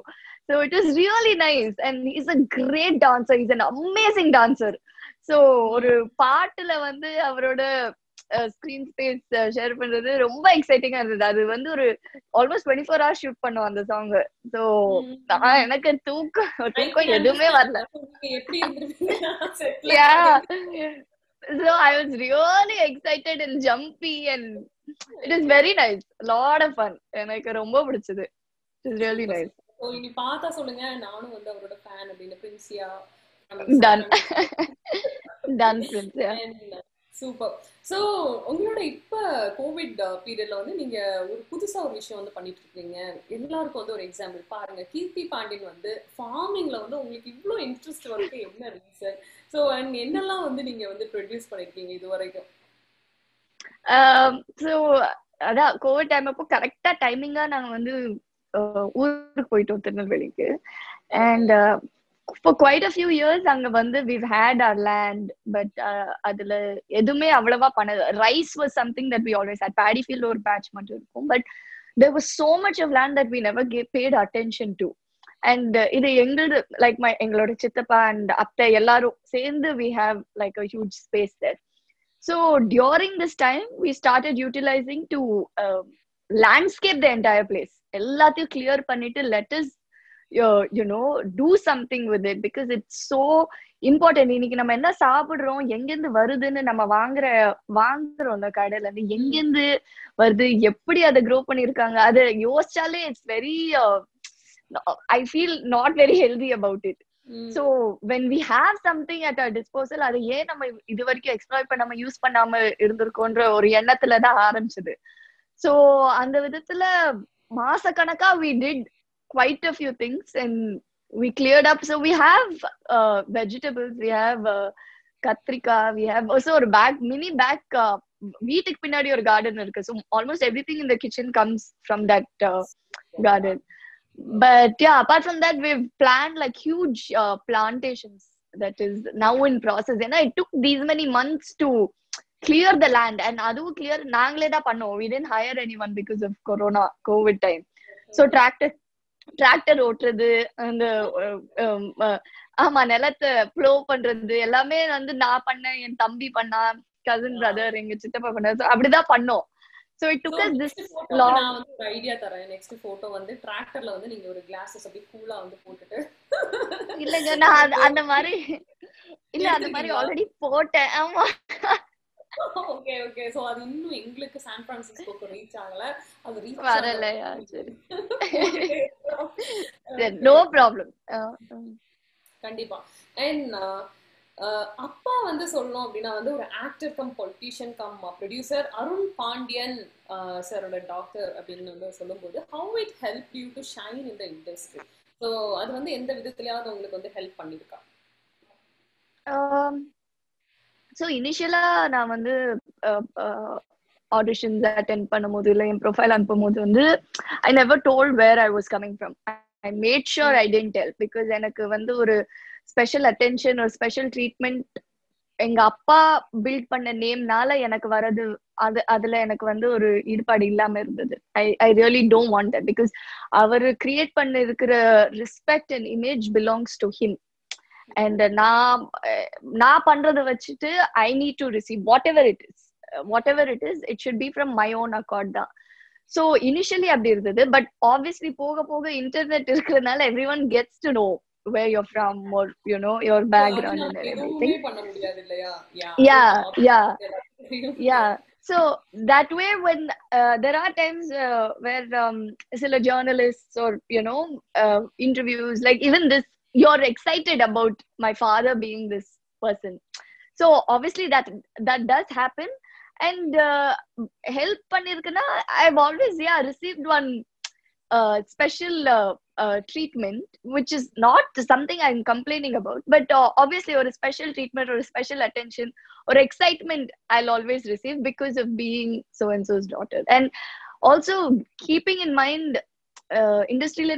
So it was really nice. And he's a great dancer. He's an amazing dancer. So ஒரு பாட்டுல வந்து அவரோட screen space share பண்றது ரொம்ப எக்ஸைட்டிங்கா இருந்தது. அது வந்து ஒரு ஆல்மோஸ்ட் 24 hours ஷூட் பண்ணோம் அந்த சாங். சோ எனக்கு தூக்கம் எதுவுமே வரல. So I was really excited and jumpy and it is very nice. A lot of fun. எனக்கு ரொம்ப பிடிச்சது. It is really nice. So இனி பார்த்தா சொல்லுங்க, நானும் வந்து அவரோட ஃபேன் அப்படின பிரின்சியா. Done பிரின்சியா. சூப்பர். சோ உங்களோட இப்ப கோவிட் பீரியட்ல வந்து நீங்க ஒரு புதுசா ஒரு விஷயம் வந்து பண்ணிட்டு இருக்கீங்க. எல்லாருக்கும் வந்து ஒரு எக்ஸாம்பிள் பாருங்க, கீர்த்தி பாண்டியன் வந்து ஃபார்மிங்ல வந்து உங்களுக்கு இவ்ளோ இன்ட்ரெஸ்ட் வரது என்ன ரீசன்? சோ அண்ட் என்னெல்லாம் வந்து நீங்க வந்து ப்ரொடியூஸ் பண்ணிருக்கீங்க இது வரைக்கும்? சோ அதான் கோவிட் டைம் அப்போ கரெக்டா டைமிங்கா நாங்க வந்து ஊருக்கு போயிட்டோம் திருநெல்வேலிக்கு. And for quite a few years அங்க வந்து we've had our land, but அதுல எதுவுமே அவ்வளவா பண்ணது. Rice was something that we always had. Paddy field ஒரு patch மட்டும் இருக்கும், but there was so much of land that we never paid attention to. And இது எங்களோட like எங்களோட சித்தப்பா and அத்தை எல்லாரும் சேர்ந்து we have like a huge space there. So during this time we started utilizing to landscape the entire place. எல்லாத்தையும் clear பண்ணிட்டு let us you know do something with it, because it's so important. இன்னைக்கு நம்ம என்ன சாப்பிடுறோம், எங்கிருந்து வருதுன்னு நம்ம வாங்குறோம்ல கடையில இருந்து, எங்கிருந்து வருது, எப்படி அதை க்ரோ பண்ணிருக்காங்க, அதை யோசிச்சாலே it's very I feel not very healthy about it. So when we have something at our disposal, அதை ஏன் நம்ம இது வரைக்கும் எக்ஸ்ப்ளாய்ட் பண்ணாம யூஸ் பண்ணாம இருந்திருக்கோன்ற ஒரு எண்ணத்துலதான் ஆரம்பிச்சது. So அந்த விதத்துல மாசக்கணக்கா we did quite a few things and we cleared up. So we have vegetables, we have katrika, we have also a mini back வீட்டுக்கு பின்னாடி ஒரு garden இருக்கு. So almost everything in the kitchen comes from that garden. But yeah, apart from that, we've planned like huge plantations that is now in process. And it took these many months to clear the land, and adu clear naangle da pannom. We didn't hire anyone because of COVID time. So tractor ஓட்டுறது, அந்த ஆமா நிலத்தை flow பண்றது எல்லாமே வந்து நான் பண்ணேன், என் தம்பி பண்ணா, கசின் பிரதர், எங்க சித்தப்பா பண்ண, அப்படிதான் பண்ணோம். So it took us this long. நான் வந்து ஒரு ஐடியா தரேன். நெக்ஸ்ட் போட்டோ வந்து டிராக்டர்ல வந்து நீங்க ஒரு கிளாஸஸ் அப்படியே கூலா வந்து போட்டுட்டு. இல்லங்க நான் அந்த மாதிரி இல்ல, அந்த மாதிரி ஆல்ரெடி போட்டேன். ஆமா. Okay okay. சோ அது இன்னும் எங்களுக்கு சான் பிரான்சிஸ்கோக்கு ரீச் ஆகல. அது ரீச் வரலையா? சரி. No problem. கண்டிப்பா. அண்ட் அப்பா வந்து சொல்லணும் அப்படின்னா வந்து ஒரு actor cum politician cum producer Arun Pandian சாரோட டாக்டர் அப்படின்னு வந்து சொல்லும்போது how it help you to shine in the industry? So அது வந்து எந்த விதத்துலயாவது உங்களுக்கு வந்து ஹெல்ப் பண்ணிருக்கா? ஸோ இனிஷியலா நான் வந்து ஆடிஷன்ஸ் அட்டென்ட் பண்ணும்போது இல்லை என் ப்ரொஃபைல் அனுப்பும்போது வந்து I never told where I was coming from. I made sure I didn't tell, because எனக்கு வந்து ஒரு ஸ்பெஷல் அட்டென்ஷன் ஒரு ஸ்பெஷல் ட்ரீட்மெண்ட் எங்க அப்பா பில்ட் பண்ண நேம்னால எனக்கு வரது, அதுல எனக்கு வந்து ஒரு ஈடுபாடு இல்லாம இருந்தது. I really don't want that, because அவர் கிரியேட் பண்ண இருக்கிற respect and image belongs to him. And நான் பண்றதை வச்சுட்டு I need to receive whatever it is it should be from my own accord தான். ஸோ இனிஷியலி அப்படி இருந்தது. But obviously போக போக இன்டர்நெட் இருக்கிறதுனால everyone gets to know where you're from or you know your background and everything. Yeah so that way when there are times where sila journalists or you know interviews, like even this, you're excited about my father being this person. So obviously that does happen. And help pannirukana, I've always received one special treatment, which is not something I'm complaining about, but obviously or a special treatment or a special attention or excitement I'll always receive because of being so and so's daughter. And also keeping in mind industry la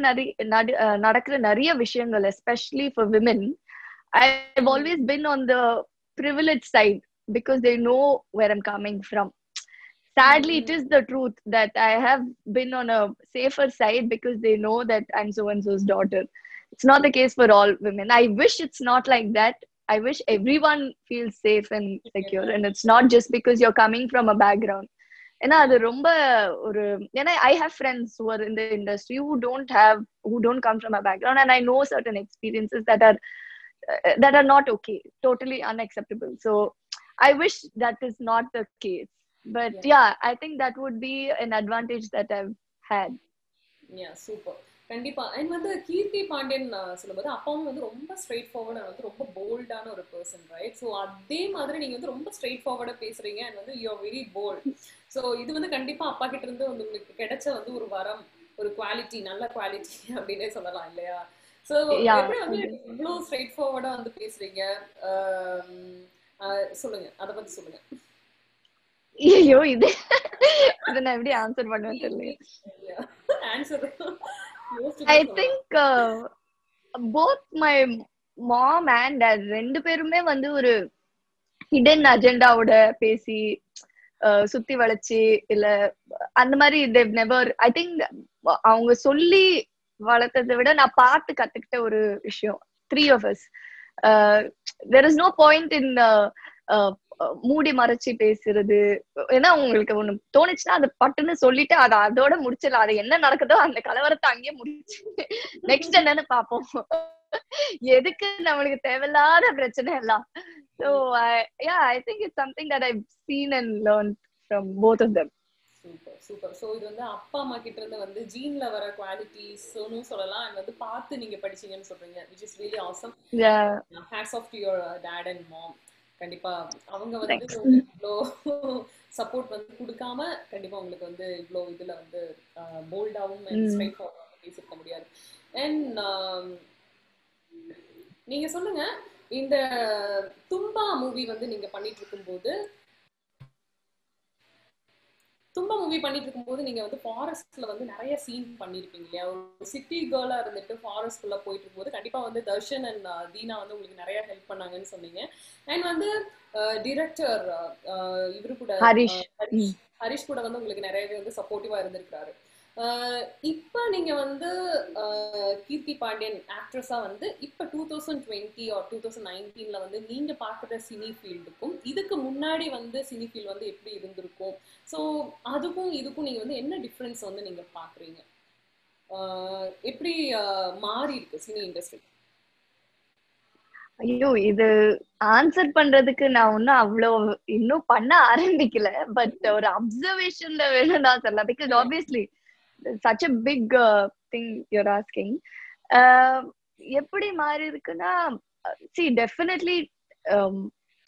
nadakra nariya vishayangal, especially for women, I've always been on the privileged side because they know where I'm coming from. Sadly, it is the truth that I have been on a safer side because they know that I'm so and so's daughter. It's not the case for all women. I wish it's not like that. I wish everyone feels safe and secure, and it's not just because you're coming from a background. ஏன்னா அது ரொம்ப ஒரு, ஏன்னா I have friends who are in the industry who don't come from a background, and I know certain experiences that are not okay, totally unacceptable. So I wish that is not the case. But yeah, I think that would be an advantage that I've had. Yeah, super. கண்டிப்பா. And வந்து கீர்த்தி பாண்டியன் சொல்லும்போது அப்பாவும் வந்து ரொம்ப straight ஃபார்வர்டா வந்து ரொம்ப போல்டான ஒரு person, right? So அதே மாதிரி நீங்க வந்து ரொம்ப ஸ்ட்ரெயிட் ஃபார்வர்டா பேசுறீங்க அண்ட் வந்து you are very bold. So இது வந்து கண்டிப்பா அப்பா கிட்ட இருந்து வந்து உங்களுக்கு கிடைச்ச வந்து ஒரு வரம், ஒரு குவாலிட்டி, நல்ல குவாலிட்டி அப்படின்னே சொல்லலாம் இல்லையா? ஸோ எப்படி வந்து இவ்வளோ ஸ்ட்ரெயிட் ஃபார்வர்டா வந்து பேசுறீங்க, சொல்லுங்க, அதை பத்தி சொல்லுங்க. ஐயோ இது நான் எப்படி ஆன்சர் பண்ணுவேன்னு தெரியல. I think both my mom and dad ரெண்டு பேருமே வந்து ஒரு ஹிடன் அஜெண்டாவோட பேசி சுத்தி வளைச்சு இல்ல அந்த மாதிரி they've never I think அவங்க சொல்லி வளர்த்ததை விட நான் பார்த்து கத்துக்கிட்ட ஒரு விஷயம் 3 of us there is no point in மூடி மறைச்சு பேசுறது. ஏன்னா உங்களுக்கு ஒண்ணு தோணுச்சுன்னா அதை பட்டுன்னு சொல்லிட்டு அதை அதோட முடிச்சிடலாம். அது என்ன நடக்குதோ அந்த கலவரத்தை அங்கேயே முடிச்சு நெக்ஸ்ட் என்னன்னு பாப்போம். எதுக்கு நம்மளுக்கு தேவையில்லாத பிரச்சனை எல்லாம். So yeah, I think it's something that I've seen and learned from both of them. Super super. So இது வந்து அப்பா அம்மா கிட்ட இருந்து வந்து ஜீன்ல வர குவாலிட்டிஸ்னு சொல்லலாம். அண்ட் வந்து பார்த்து நீங்க படிச்சீங்கன்னு சொல்றீங்க, which is really awesome. Yeah. Hats off to your dad and mom. கண்டிப்பா அவங்க வந்து இவ்வளோ சப்போர்ட் வந்து கொடுக்காம கண்டிப்பா உங்களுக்கு வந்து இவ்வளோ இதுல வந்து போல்டாவும் அண்ட் ஸ்ட்ரைட் ஃபார்வர்டாக பேசிருக்க முடியாது. அண்ட் நீங்க சொல்லுங்க, இந்த தும்பா மூவி வந்து நீங்க பண்ணிட்டு இருக்கும்போது நீங்க வந்து ஃபாரஸ்ட்ல வந்து நிறைய சீன் பண்ணிருப்பீங்க இல்லையா? ஒரு சிட்டி கேர்லா இருந்துட்டு ஃபாரஸ்ட்குள்ள போயிட்டு இருக்கும்போது கண்டிப்பா வந்து தர்ஷன் அண்ட் தீனா வந்து உங்களுக்கு நிறைய ஹெல்ப் பண்ணாங்கன்னு சொன்னீங்க. அண்ட் வந்து டிரெக்டர் இவரு கூட ஹரிஷ் கூட வந்து உங்களுக்கு நிறையவே வந்து சப்போர்ட்டிவா இருந்திருக்காரு. இப்ப நீங்க வந்து கீர்த்தி பாண்டியன் ஆக்ட்ரஸா வந்து இப்ப 2020 or 2019ல வந்து நீங்க பாக்குற சினி ஃபீல்டுக்கும் இதுக்கு முன்னாடி வந்து சினி ஃபீல்டு வந்து எப்படி இருந்திருக்கும்? ஸோ அதுக்கும் இதுக்கும் நீங்க வந்து என்ன டிஃபரன்ஸ் வந்து நீங்க பாக்குறீங்க? எப்படி மாறி இருக்கு சினி இண்டஸ்ட்ரி? ஐயோ, இது ஆன்சர் பண்றதுக்கு நான் ஒன்னும் அவ்வளவு இன்னும் பண்ண ஆரம்பிக்கல. பட் ஒரு அப்சர்வேஷன்ல வேணும் நான் சொல்லலாம். Because obviously such a big thing you're asking. எப்படி மாறி இருக்குன்னா, see definitely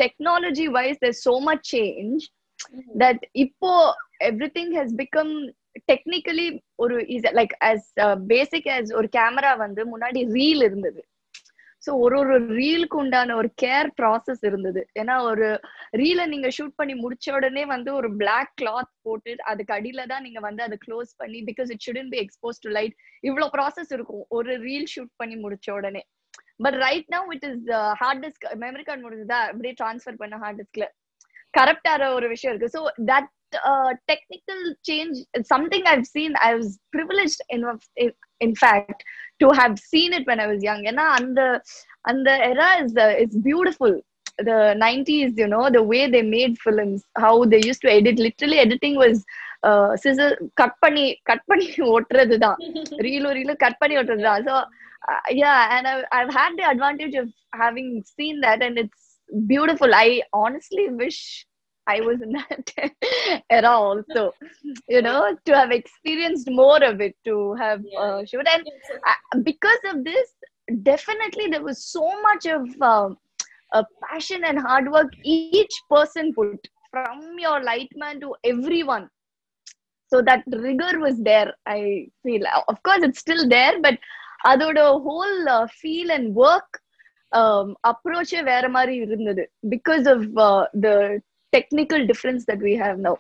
technology wise there's so much change that இப்போ everything has become technically ஒரு is like as basic as ஒரு கேமரா வந்து முன்னாடி ரீல் இருந்தது. ஸோ ஒரு ரீலுக்கு உண்டான ஒரு கேர் ப்ராசஸ் இருந்தது. ஏன்னா ஒரு ரீலை நீங்க ஷூட் பண்ணி முடிச்ச உடனே வந்து ஒரு பிளாக் கிளாத் போட்டு அதுக்கு அடியில தான் நீங்க வந்து அதை க்ளோஸ் பண்ணி, because it shouldn't be expose to light, இவ்வளவு ப்ராசஸ் இருக்கும் ஒரு ரீல் ஷூட் பண்ணி முடிச்ச உடனே. But right now it is hard disk, memory card முடிஞ்சதா அப்படியே டிரான்ஸ்ஃபர் பண்ண ஹார்ட் டிஸ்க்ல கரெக்ட் ஆகிற ஒரு விஷயம் இருக்கு. So that technical change is something I've seen. I was privileged in fact to have seen it when I was young. And the era is beautiful. The 90s, you know, the way they made films, how they used to edit, literally editing was scissor cut பண்ணி ஓட்டுறது தான், reel cut பண்ணி ஓட்டுறது தான். So yeah, and I've had the advantage of having seen that, and it's beautiful. I honestly wish I was in that era also, you know, to have experienced more of it, to have shoot. And because of this, definitely there was so much of passion and hard work each person put, from your lightman to everyone. So that rigor was there, I feel. Of course it's still there, but adoda whole feel and work approach vera mari irundhathu because of the technical difference that we have now.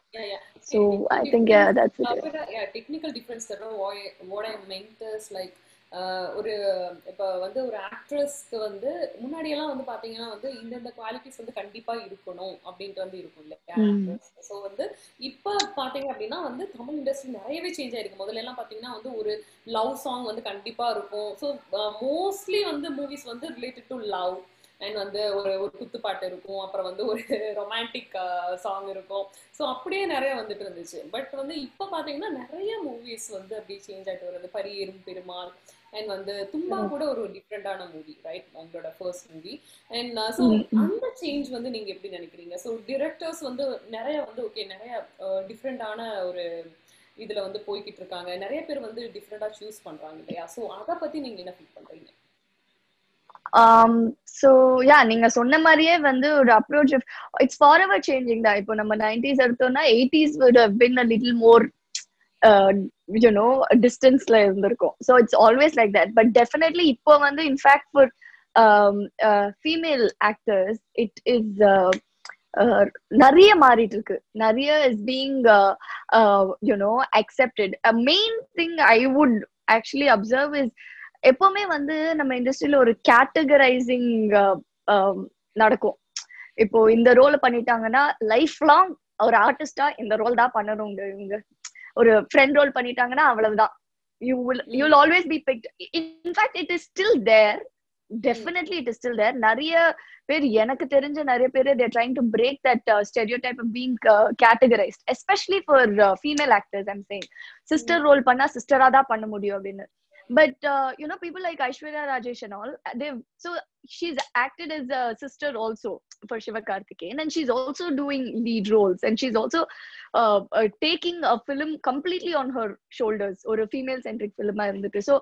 So I think that's it. Technical difference that what I meant is like ஒரு இப்போ வந்து ஒரு ஆக்ட்ரஸ்க்கு வந்து முன்னாடி எல்லாம் வந்து பாத்தீங்கன்னா வந்து இந்த குவாலிட்டிஸ் வந்து கண்டிப்பா இருக்கணும் அப்படின்ட்டு வந்து இருக்கும் இல்லையா? ஸோ வந்து இப்ப பாத்தீங்க அப்படின்னா வந்து தமிழ் இண்டஸ்ட்ரி நிறையவே சேஞ்ச் ஆயிருக்கு. முதல்ல எல்லாம் பாத்தீங்கன்னா வந்து ஒரு லவ் சாங் வந்து கண்டிப்பா இருக்கும். ஸோ மோஸ்ட்லி வந்து மூவிஸ் வந்து ரிலேட்டட் டு லவ், அண்ட் வந்து ஒரு குத்துப்பாட்டு இருக்கும், அப்புறம் வந்து ஒரு ரொமான்டிக் சாங் இருக்கும். ஸோ அப்படியே நிறைய வந்துட்டு இருந்துச்சு. பட் வந்து இப்போ பார்த்தீங்கன்னா நிறைய மூவிஸ் வந்து அப்படியே சேஞ்ச் ஆகிட்டு வருது. பரியேறும் பெருமாள் அண்ட் வந்து தும்பா கூட ஒரு டிஃப்ரெண்டான மூவி, ரைட்? உங்களோட ஃபர்ஸ்ட் மூவி. அண்ட் ஸோ அந்த சேஞ்ச் வந்து நீங்க எப்படி நினைக்கிறீங்க? ஸோ டிரெக்டர்ஸ் வந்து நிறைய வந்து ஓகே நிறைய டிஃப்ரெண்டான ஒரு இதுல வந்து போய்கிட்டு இருக்காங்க, நிறைய பேர் வந்து டிஃப்ரெண்டா சூஸ் பண்றாங்க இல்லையா? ஸோ அதை பத்தி நீங்க என்ன ஃபீல் பண்றீங்க? So yeah, நீங்க சொன்ன மாதிரியே வந்து ஒரு approach of it's forever changing தான். இப்போ நம்ம 90s எடுத்தோம்னா 80s would have been a little more you know distanceல இருந்திருக்கும். So it's always like that, but definitely இப்போ வந்து in fact for female actors it is நிறைய மாறிட்டு இருக்கு. நிறைய is being you know accepted. A main thing I would actually observe is எப்பவுமே வந்து நம்ம இண்டஸ்ட்ரியில ஒரு கேட்டகரைசிங் நடக்கும். இப்போ இந்த ரோல் பண்ணிட்டாங்கன்னா லைஃப் லாங் ஒரு ஆர்டிஸ்டா இந்த ரோல் தான் பண்ணணும். இவங்க ஒரு ஃப்ரெண்ட் ரோல் பண்ணிட்டாங்கன்னா அவ்வளவுதான். you'll always be picked. In fact, it is still there. Definitely it is still there. நிறைய பேர், எனக்கு தெரிஞ்ச நிறைய பேர், they're trying to break that stereotype of being categorized, especially for female actors. I'm saying sister role பண்ணா சிஸ்டரா தான் பண்ண முடியும் அப்படின்னு. But people like Aishwarya Rajesh and all, so she's acted as a sister also for Sivakarthikeyan, and she's also doing lead roles, and she's also taking a film completely on her shoulders, or a female centric film. So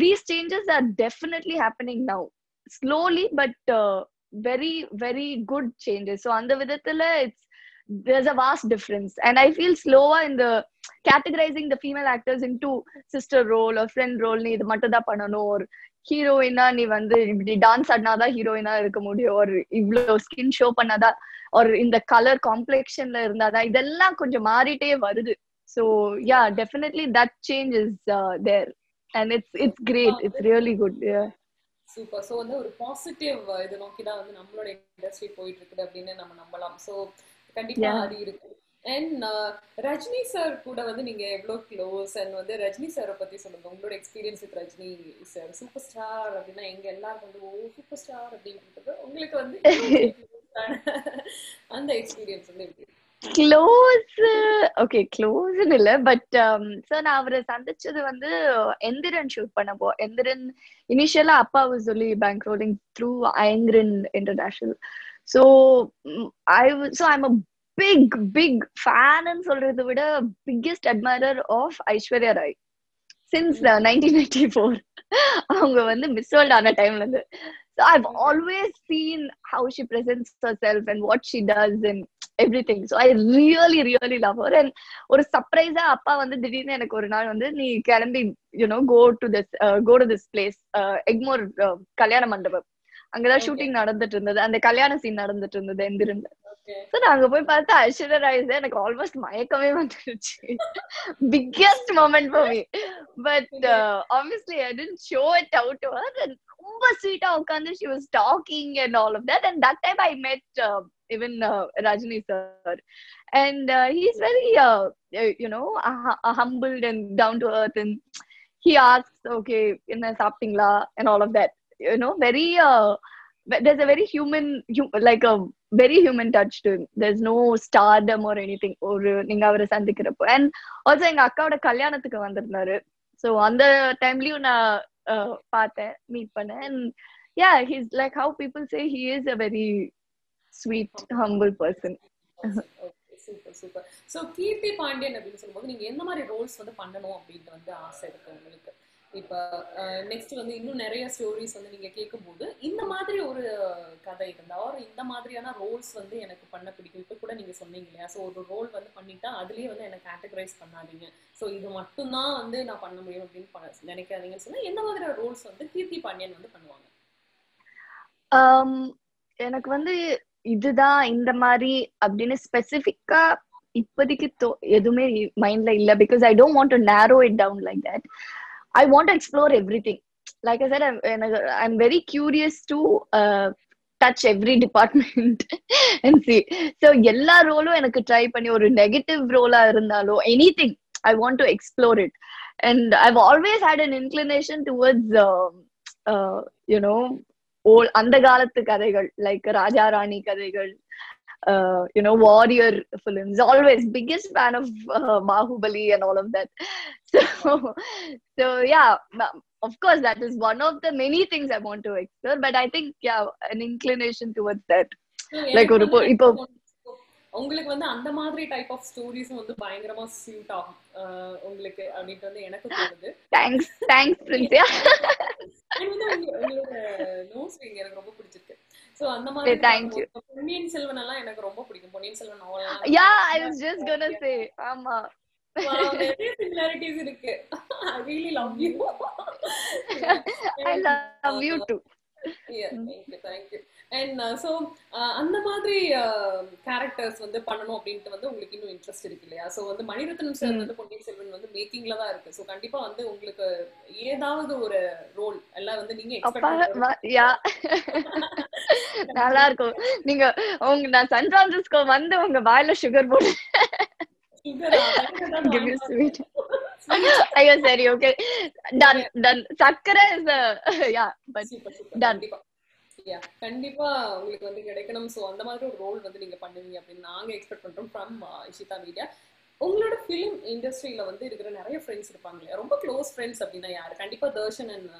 these changes are definitely happening now, slowly, but very very good changes. So andha vidathila there's a vast difference, and I feel slower in the categorizing the female actors into sister role or friend role. நீ இது மட்டும் தான் பண்ணணும், ஒரு ஹீரோயினா நீ வந்து இப்படி டான்ஸ் ஆடினாதான் ஹீரோயினா இருக்க முடியும், ஒரு இவ்வளவு ஸ்கின் ஷோ பண்ணாதான், ஒரு இந்த கலர் காம்ப்ளெக்ஷன்ல இருந்தாதான், இதெல்லாம் கொஞ்சம் மாறிட்டே வருது. So yeah, definitely that change is there, and it's great. It's really good. Yeah. Super. So வந்து ஒரு பாசிட்டிவ் இது நோக்கி தான் வந்து நம்மளோட இண்டஸ்ட்ரி போயிட்டு இருக்குது அப்படின்னு நம்ம நம்பலாம். ஸோ கண்டிப்பா அது இருக்கு. அண்ட் ரஜினி சார் கூட வந்து நீங்க எவ்வளவு க்ளோஸ், அண்ட் வந்து ரஜினி சாரை பத்தி சொல்லுங்க, உங்களோட experience with Rajini sir. Super star அப்படின்னா எங்க எல்லாருக்கும் வந்து ஓ சூப்பர் ஸ்டார் அப்படின்றது, உங்களுக்கு வந்து அந்த எக்ஸ்பீரியன்ஸ் வந்து எப்படி? க்ளோஸ், ஓகே க்ளோஸ்ன்னு இல்லை, பட் சார் நான் அவரை சந்திச்சது வந்து எந்திரன் ஷூட் பண்ணப்போ. எந்திரன் இனிஷியலா அப்பா was only bankrolling through Ayngaran international. So I'm a big fan சொல்றதை விட biggest admirer of Aishwarya Rai since 1994. அவங்க வந்து மிஸ் வேர்ல்ட் ஆன டைம்ல இருந்து. So I've always seen how she presents herself and what she does and everything. So I really love her. And ஒரு சர்ப்ரைஸா அப்பா வந்து திடீர்னு எனக்கு ஒரு நாள் வந்து நீ கிளம்பி go to this place, Egmore கல்யாண மண்டபம், அங்கதான் ஷூட்டிங் நடந்துட்டு இருந்தது, அந்த கல்யாண சீன் நடந்துட்டு இருந்தது எந்திரன்ல. So நாங்க போய் பார்த்தா ஐஸ்வர்யா ராய், எனக்கு ஆல்மோஸ்ட் மயக்கமே வந்துருச்சு. Biggest moment for me. But obviously I didn't show it out to her, and ரொம்ப ஸ்வீட்டா உட்காந்து she was talking and all of that, and that time I met even Rajini sir, and he's very humbled and down to earth, and he asks okay enna saaptingla and all of that, very there's a very like a very human touch to him. There's no stardom or anything. Or நீங்க அவரை சந்திக்கிறப்போ, and also எங்க அக்காவோட கல்யாணத்துக்கு வந்திருந்தாரு. So அந்த டைம்லயும் நான் பார்த்தேன், meet பண்ணேன். And yeah, he's like how people say he is a very sweet, humble person. Super. So Keerthi Pandian அப்படின்னு சொல்லும்போது நீங்க எந்த மாதிரி ரோல்ஸ் வந்து பண்ணணும் அப்படின்னு வந்து ஆசை இருக்கு உங்களுக்கு? இப்போ நெக்ஸ்ட் வந்து இன்னும் நிறைய ஸ்டோரிஸ் வந்து நீங்க கேட்கும்போது இந்த மாதிரி ஒரு கதை இருந்தா, ஒரு இந்த மாதிரியான ரோல்ஸ் வந்து எனக்கு பண்ண பிடிக்கும். இப்போ கூட நீங்க சொன்னீங்க இல்லையா, ஸோ ஒரு ரோல் வந்து பண்ணிட்டா அதுலயே வந்து எனக்கு கேட்டகரைஸ் பண்ணாதீங்க, ஸோ இது மட்டும்தான் வந்து நான் பண்ண முடியும் அப்படின்னு நினைக்காதீங்கன்னு சொன்னா எந்த மாதிரியான ரோல்ஸ் வந்து கீர்த்தி பாண்டியன் வந்து பண்ணுவாங்க? எனக்கு வந்து இதுதான் இந்த மாதிரி அப்படின்னு ஸ்பெசிஃபிக்கா இப்போதைக்கு எதுவுமே மைண்ட்ல இல்ல, because I don't want to narrow it down like that. I want to explore everything. Like I said, I'm very curious to touch every department and see. So எல்லா ரோலும் எனக்கு ட்ரை பண்ணி, ஒரு நெகட்டிவ் ரோலா இருந்தாலோ anything, I want to explore it. And I've always had an inclination towards old அந்த காலத்து கதைகள், like Raja Rani கதைகள், warrior films. Always biggest fan of Bahubali and all of that. So yeah, of course that is one of the many things I want to explore, but I think an inclination towards that. Like இப்போ உங்களுக்கு வந்து அந்த மாதிரி type of stories வந்து பயங்கரமா suit ஆகும் உங்களுக்கு அப்படின்ட்டு வந்து எனக்கு தோணுது. தேங்க்ஸ் பிரின்சியா. உங்களோட நோஸ் எனக்கு ரொம்ப பிடிச்சிருக்கு. சோ அந்த மாதிரி பொன்னியின் செல்வன் எல்லாம் எனக்கு ரொம்ப பிடிக்கும். பொன்னியின் செல்வன் நாவல். Yeah, I was just gonna say. ஆமா. நிறைய similarities இருக்கு. I really love you. I love you too. Thank you. And so அந்த மாதிரி கேரக்டர்ஸ் வந்து பண்ணணும் அப்படின்ட்டு வந்து உங்களுக்கு இன்னும் இன்ட்ரெஸ்ட் இருக்கு இல்லையா? ஸோ வந்து மணிரத்னம் சார் வந்து பொன்னியின் செல்வன் வந்து மேக்கிங்ல தான் இருக்கு. ஸோ கண்டிப்பா வந்து உங்களுக்கு ஏதாவது ஒரு ரோல் எல்லாம் வந்து நீங்க நல்லா இருக்கும். நீங்க நான் சான் பிரான்சிஸ்கோ வந்து உங்க வாயில சுகர் போட்டு ஐயோ சரி ஓகே டன் டன் சக்கரை இஸ் யா பட் டன் கண்டிப்பா உங்களுக்கு வந்து கிடைக்கணும். சோ அந்த மாதிரி ஒரு ரோல் வந்து நீங்க பண்ணுவீங்க அப்படின்னு நாங்க எக்ஸ்பெக்ட் பண்றோம் ஃப்ரம் இஷிதா மீடியா. உங்களோட ஃபிலிம் இண்டஸ்ட்ரியில வந்து இருக்கிற நிறைய ஃப்ரெண்ட்ஸ் இருப்பாங்க இல்லையா? ரொம்ப க்ளோஸ் ஃப்ரெண்ட்ஸ் அப்படின்னா யாரு? கண்டிப்பா தர்ஷன் அண்ட்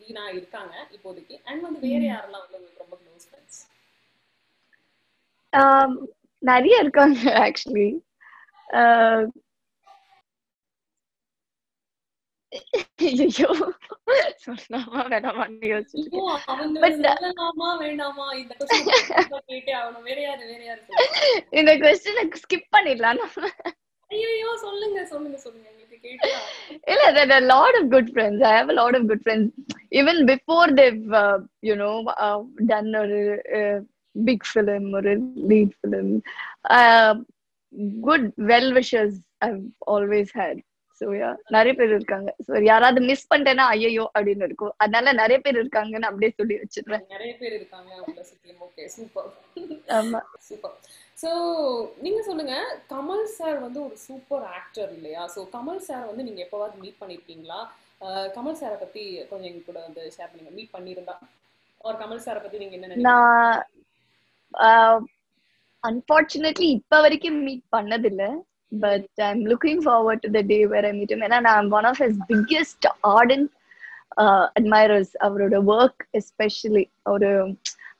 தீனா இருக்காங்க இப்போதைக்கு. அண்ட் வந்து வேற யாரெல்லாம் வந்து உங்களுக்கு ரொம்ப க்ளோஸ் ஃப்ரெண்ட்ஸ்? நிறைய இருக்காங்க ஆக்சுவலி. ஐயோ சொல்லாமா வேணாமான்னு யோசிச்சிருக்கேன். இந்த क्वेश्चन ஸ்கிப் பண்ணிடலாம். ஐயோ சொல்லுங்க சொல்லுங்க சொல்லுங்க. இல்ல, there are a lot of good friends. I have a lot of good friends. Even before they've, done a big film or a lead film. Good well-wishers I've always had. So yeah, நிறைய பேர் இருக்காங்க. So யாராவது miss பண்ணிட்டேன்னா ஐயோ அப்படின்னு இருக்கும். அதனால நிறைய பேர் இருக்காங்கன்னு அப்படியே சொல்லி வச்சிருவேன். நிறைய பேர் இருக்காங்க. Okay super. ஆமா சூப்பர். ஸோ நீங்க சொல்லுங்க, கமல் சார் வந்து ஒரு சூப்பர் ஆக்டர் இல்லையா? ஸோ கமல் சார் வந்து நீங்க எப்பவாவது மீட் பண்ணிருக்கீங்களா? கமல் சாரை பத்தி கொஞ்சம் எங்க கூட வந்து ஷேர் பண்ணுங்க. மீட் பண்ணிருந்தா ஒரு கமல் சாரை பத்தி நீங்க என்ன நினைக்கிறீங்க? நான் அன்பார்ச்சுனேட்லி இப்ப வரைக்கும் மீட் பண்ணதில்லை. But I'm looking forward to the day where I meet him. And I'm one of his biggest ardent admirers. Avaroda work especially.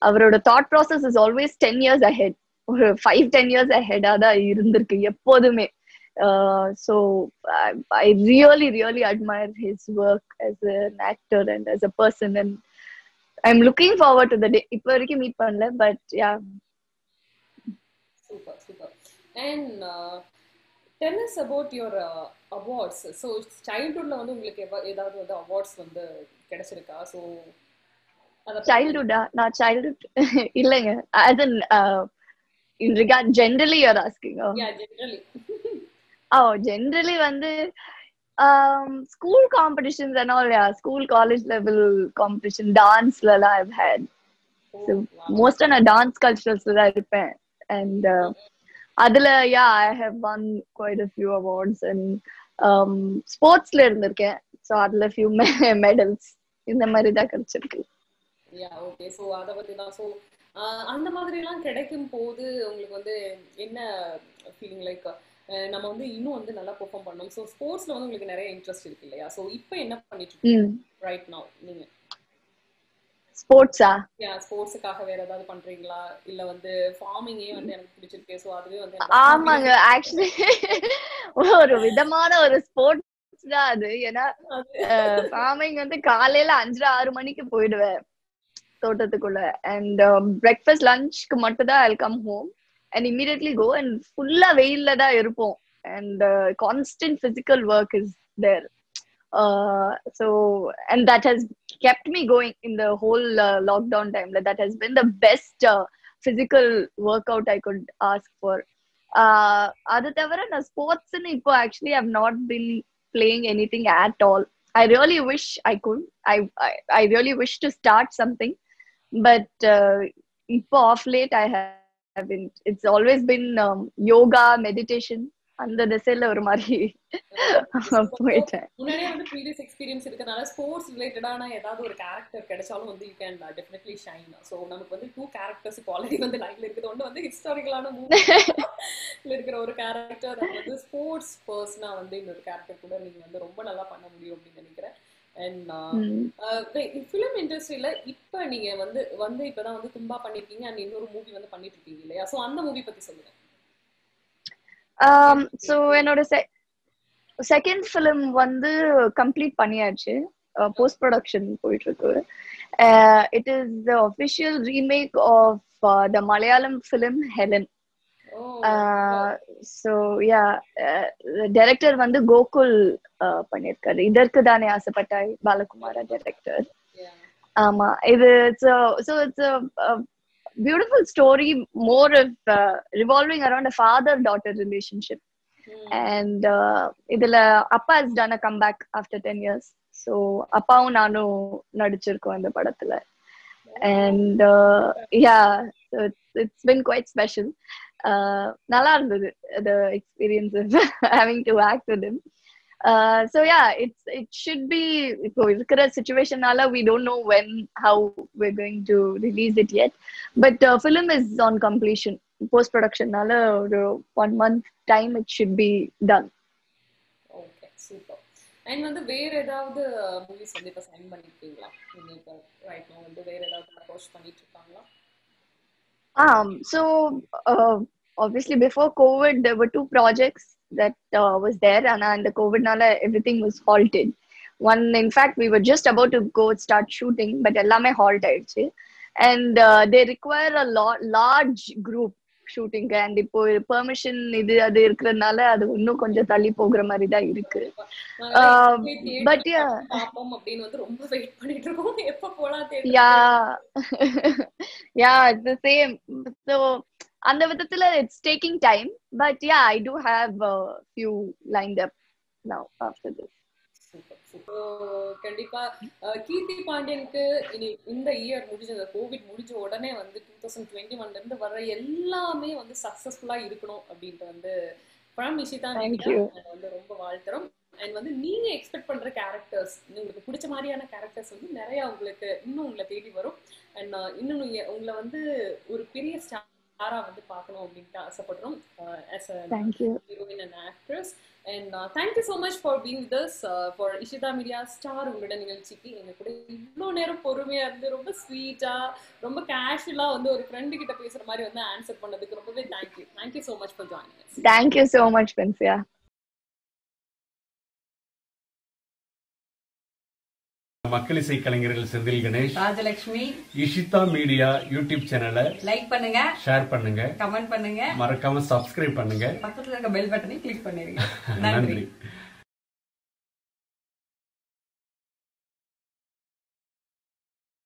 Avaroda thought process is always 10 years ahead. Or 5-10 years ahead. Ada irundirukku eppodume. So I really, really admire his work as an actor and as a person. And I'm looking forward to the day. Ipo varaikku meet pannala, but yeah. Super, super. And tell us about your awards. So childhoodல வந்து உங்களுக்கு ஏதாவது வந்து awards வந்து கிடைச்சிருக்கா? So childhood நான் childhood இல்லங்க, as in in regard generally you're asking. Yeah, generally. Generally வந்து school competitions and all, yeah, school college level competition dance la I've had. So most of the dance cultures la irpen. And அதுல yeah, I have won quite a few awards and ஸ்போர்ட்ஸ்ல இருந்திருக்கேன். So அதுல few medals இந்த மாதிரி தான் கிடைச்சிருக்கு. Yeah, okay. So அத பத்தி தான். ஸோ அந்த மாதிரி எல்லாம் கிடைக்கும் போது உங்களுக்கு வந்து என்ன ஃபீலிங்? லைக் நம்ம வந்து இன்னும் வந்து நல்லா பெர்ஃபார்ம் பண்ணணும். ஸோ ஸ்போர்ட்ஸ்ல வந்து உங்களுக்கு நிறைய இன்ட்ரெஸ்ட் இருக்கு இல்லையா? ஸோ இப்போ என்ன பண்ணிட்டு இருக்கீங்க ரைட் நவ் நீங்க? ஸ்போர்ட்ஸா? ஸ்போர்ட்ஸ்க்காக வேற ஏதாவது பண்றீங்களா? இல்ல வந்து ஃபார்மிங்கே வந்து எனக்கு பிடிச்சிருக்கு சோ அதுவே வந்து? ஆமாங்க, ஆக்சுவலி ஒரு விதமான ஒரு ஸ்போர்ட்ஸ் தான் அது. ஏன்னா ஃபார்மிங் வந்து காலையில 5-6 மணிக்கு போயிடுவேன் தோட்டத்துக்குள்ள. அண்ட் பிரேக்ஃபாஸ்ட் லஞ்ச்க்கு மட்டும் தான் I'll come home and immediately go and ஃபுல்லா வெயில்ல தான் இருப்போம். And constant physical work is there. So and that has kept me going in the whole lockdown time. That has been the best physical workout I could ask for. Adu thavara na sports in ipo actually I've not been playing anything at all. I really wish I could. I really wish to start something, but ipo off late I haven't. It's always been yoga, meditation. அந்த திசையில ஒரு மாதிரி போயிட்டேன். முன்னாடியே வந்து previous experience இருக்கனால sports ரிலேட்டடான ஏதாவது ஒரு கேரக்டர் கிடைச்சாலும் வந்து you can definitely shine. So நமக்கு வந்து 2 கேரக்டர்ஸ் இப்போ ஆல்ரெடி வந்து லைன்ல இருக்குது. ஒன்று வந்து ஹிஸ்டாரிக்கலான மூவில இருக்கிற ஒரு கேரக்டர், அது வந்து ஸ்போர்ட்ஸ் பர்சனா வந்து இன்னொரு கேரக்டர் கூட நீங்க வந்து ரொம்ப நல்லா பண்ண முடியும் அப்படின்னு நினைக்கிறேன். அண்ட் ஃபிலிம் இண்டஸ்ட்ரியில இப்ப நீங்க வந்து இப்பதான் வந்து தும்பா பண்ணிருக்கீங்க அண்ட் இன்னொரு மூவி வந்து பண்ணிட்டு இருக்கீங்க இல்லையா? ஸோ அந்த மூவி பத்தி சொல்லுங்க. So என்னோட செகண்ட் ஃபிலிம் வந்து கம்ப்ளீட் பண்ணியாச்சு. போஸ்ட் ப்ரொடக்ஷன் போயிட்டு இருக்கு. It is the official remake of the Malayalam film Helen. So yeah, director வந்து கோகுல் பண்ணியிருக்காரு. Idharku thane Aasaipattai Balakumara director. It's a beautiful story, more of revolving around a father-daughter relationship. And idila appa has done a comeback after 10 years. So appaum nanu nadichirkom indha padathila. And so it's been quite special. Nalla irundhudu the experience of having to act with him. So it should be ipo irukra situation nala we don't know how we're going to release it yet, but film is on completion. Post production nala 1 month time it should be done. Okay, super. And வந்து வேற ஏதாவது movies வந்து இப்ப sign பண்ணிருக்கீங்களா? நீங்க இப்ப right now வந்து வேற ஏதாவது அப்ரோச் பண்ணிட்டு இருக்காங்களா? So obviously before COVID there were 2 projects that was there, and the COVID nala everything was halted. One, in fact, we were just about to go start shooting, but ellame halt aichu, and they require a large group shooting, and ipo permission idu adu irukradnala adu innum konja thalli pogra mari da irukku. But பாப்போம் அப்படினு வந்து ரொம்ப wait பண்ணிட்டு இருக்கோம். எப்ப போலாம் theatre? It's the same. So அந்த விதத்துல it's taking time, but I do have a few lined up now after this. கண்டிப்பா கீர்த்தி பாண்டியனுக்கு இனி இந்த இயர் முடிஞ்ச கோவிட் முடிஞ்ச உடனே வந்து 2021ல இருந்து வர எல்லாமே வந்து சக்சஸ்ஃபுல்லா இருக்கணும் அப்படின்ட்டு வந்து ஃப்ரம் இஷிதா வந்து ரொம்ப வாழ்த்துறோம். அண்ட் வந்து நீங்க எக்ஸ்பெக்ட் பண்ற கேரக்டர்ஸ், உங்களுக்கு பிடிச்ச மாதிரியான கேரக்டர்ஸ் வந்து நிறைய உங்களுக்கு இன்னும் உங்களை தேடி வரும். அண்ட் இன்னும் உங்களை வந்து ஒரு பெரிய ஸ்டாரா வந்து பார்க்கணும் அப்படின்ட்டு ஆசைப்படுறோம் as a heroine and actress. And thank you so much for being with us for Ishita Media Star உங்களோட நிகழ்ச்சிக்கு எங்க கூட இவ்வளோ நேரம் பொறுமையா இருந்து ரொம்ப ஸ்வீட்டா ரொம்ப கேஷுவலா வந்து ஒரு ஃப்ரெண்டு கிட்ட பேசுற மாதிரி வந்து ஆன்சர் பண்ணதுக்கு ரொம்பவே thank you so much for joining us. Thank you so much, Prinsya. மக்கள் இசை கலைஞர்கள் செந்தில் கணேஷ், ராஜலட்சுமி, இஷிதா மீடியா யூடியூப் சேனலை லைக் பண்ணுங்க, ஷேர் பண்ணுங்க, கமெண்ட் பண்ணுங்க, மறக்காம சப்ஸ்கிரைப் பண்ணுங்க, பக்கத்துல இருக்க பெல் பட்டனை கிளிக் பண்ணிருங்க. நன்றி.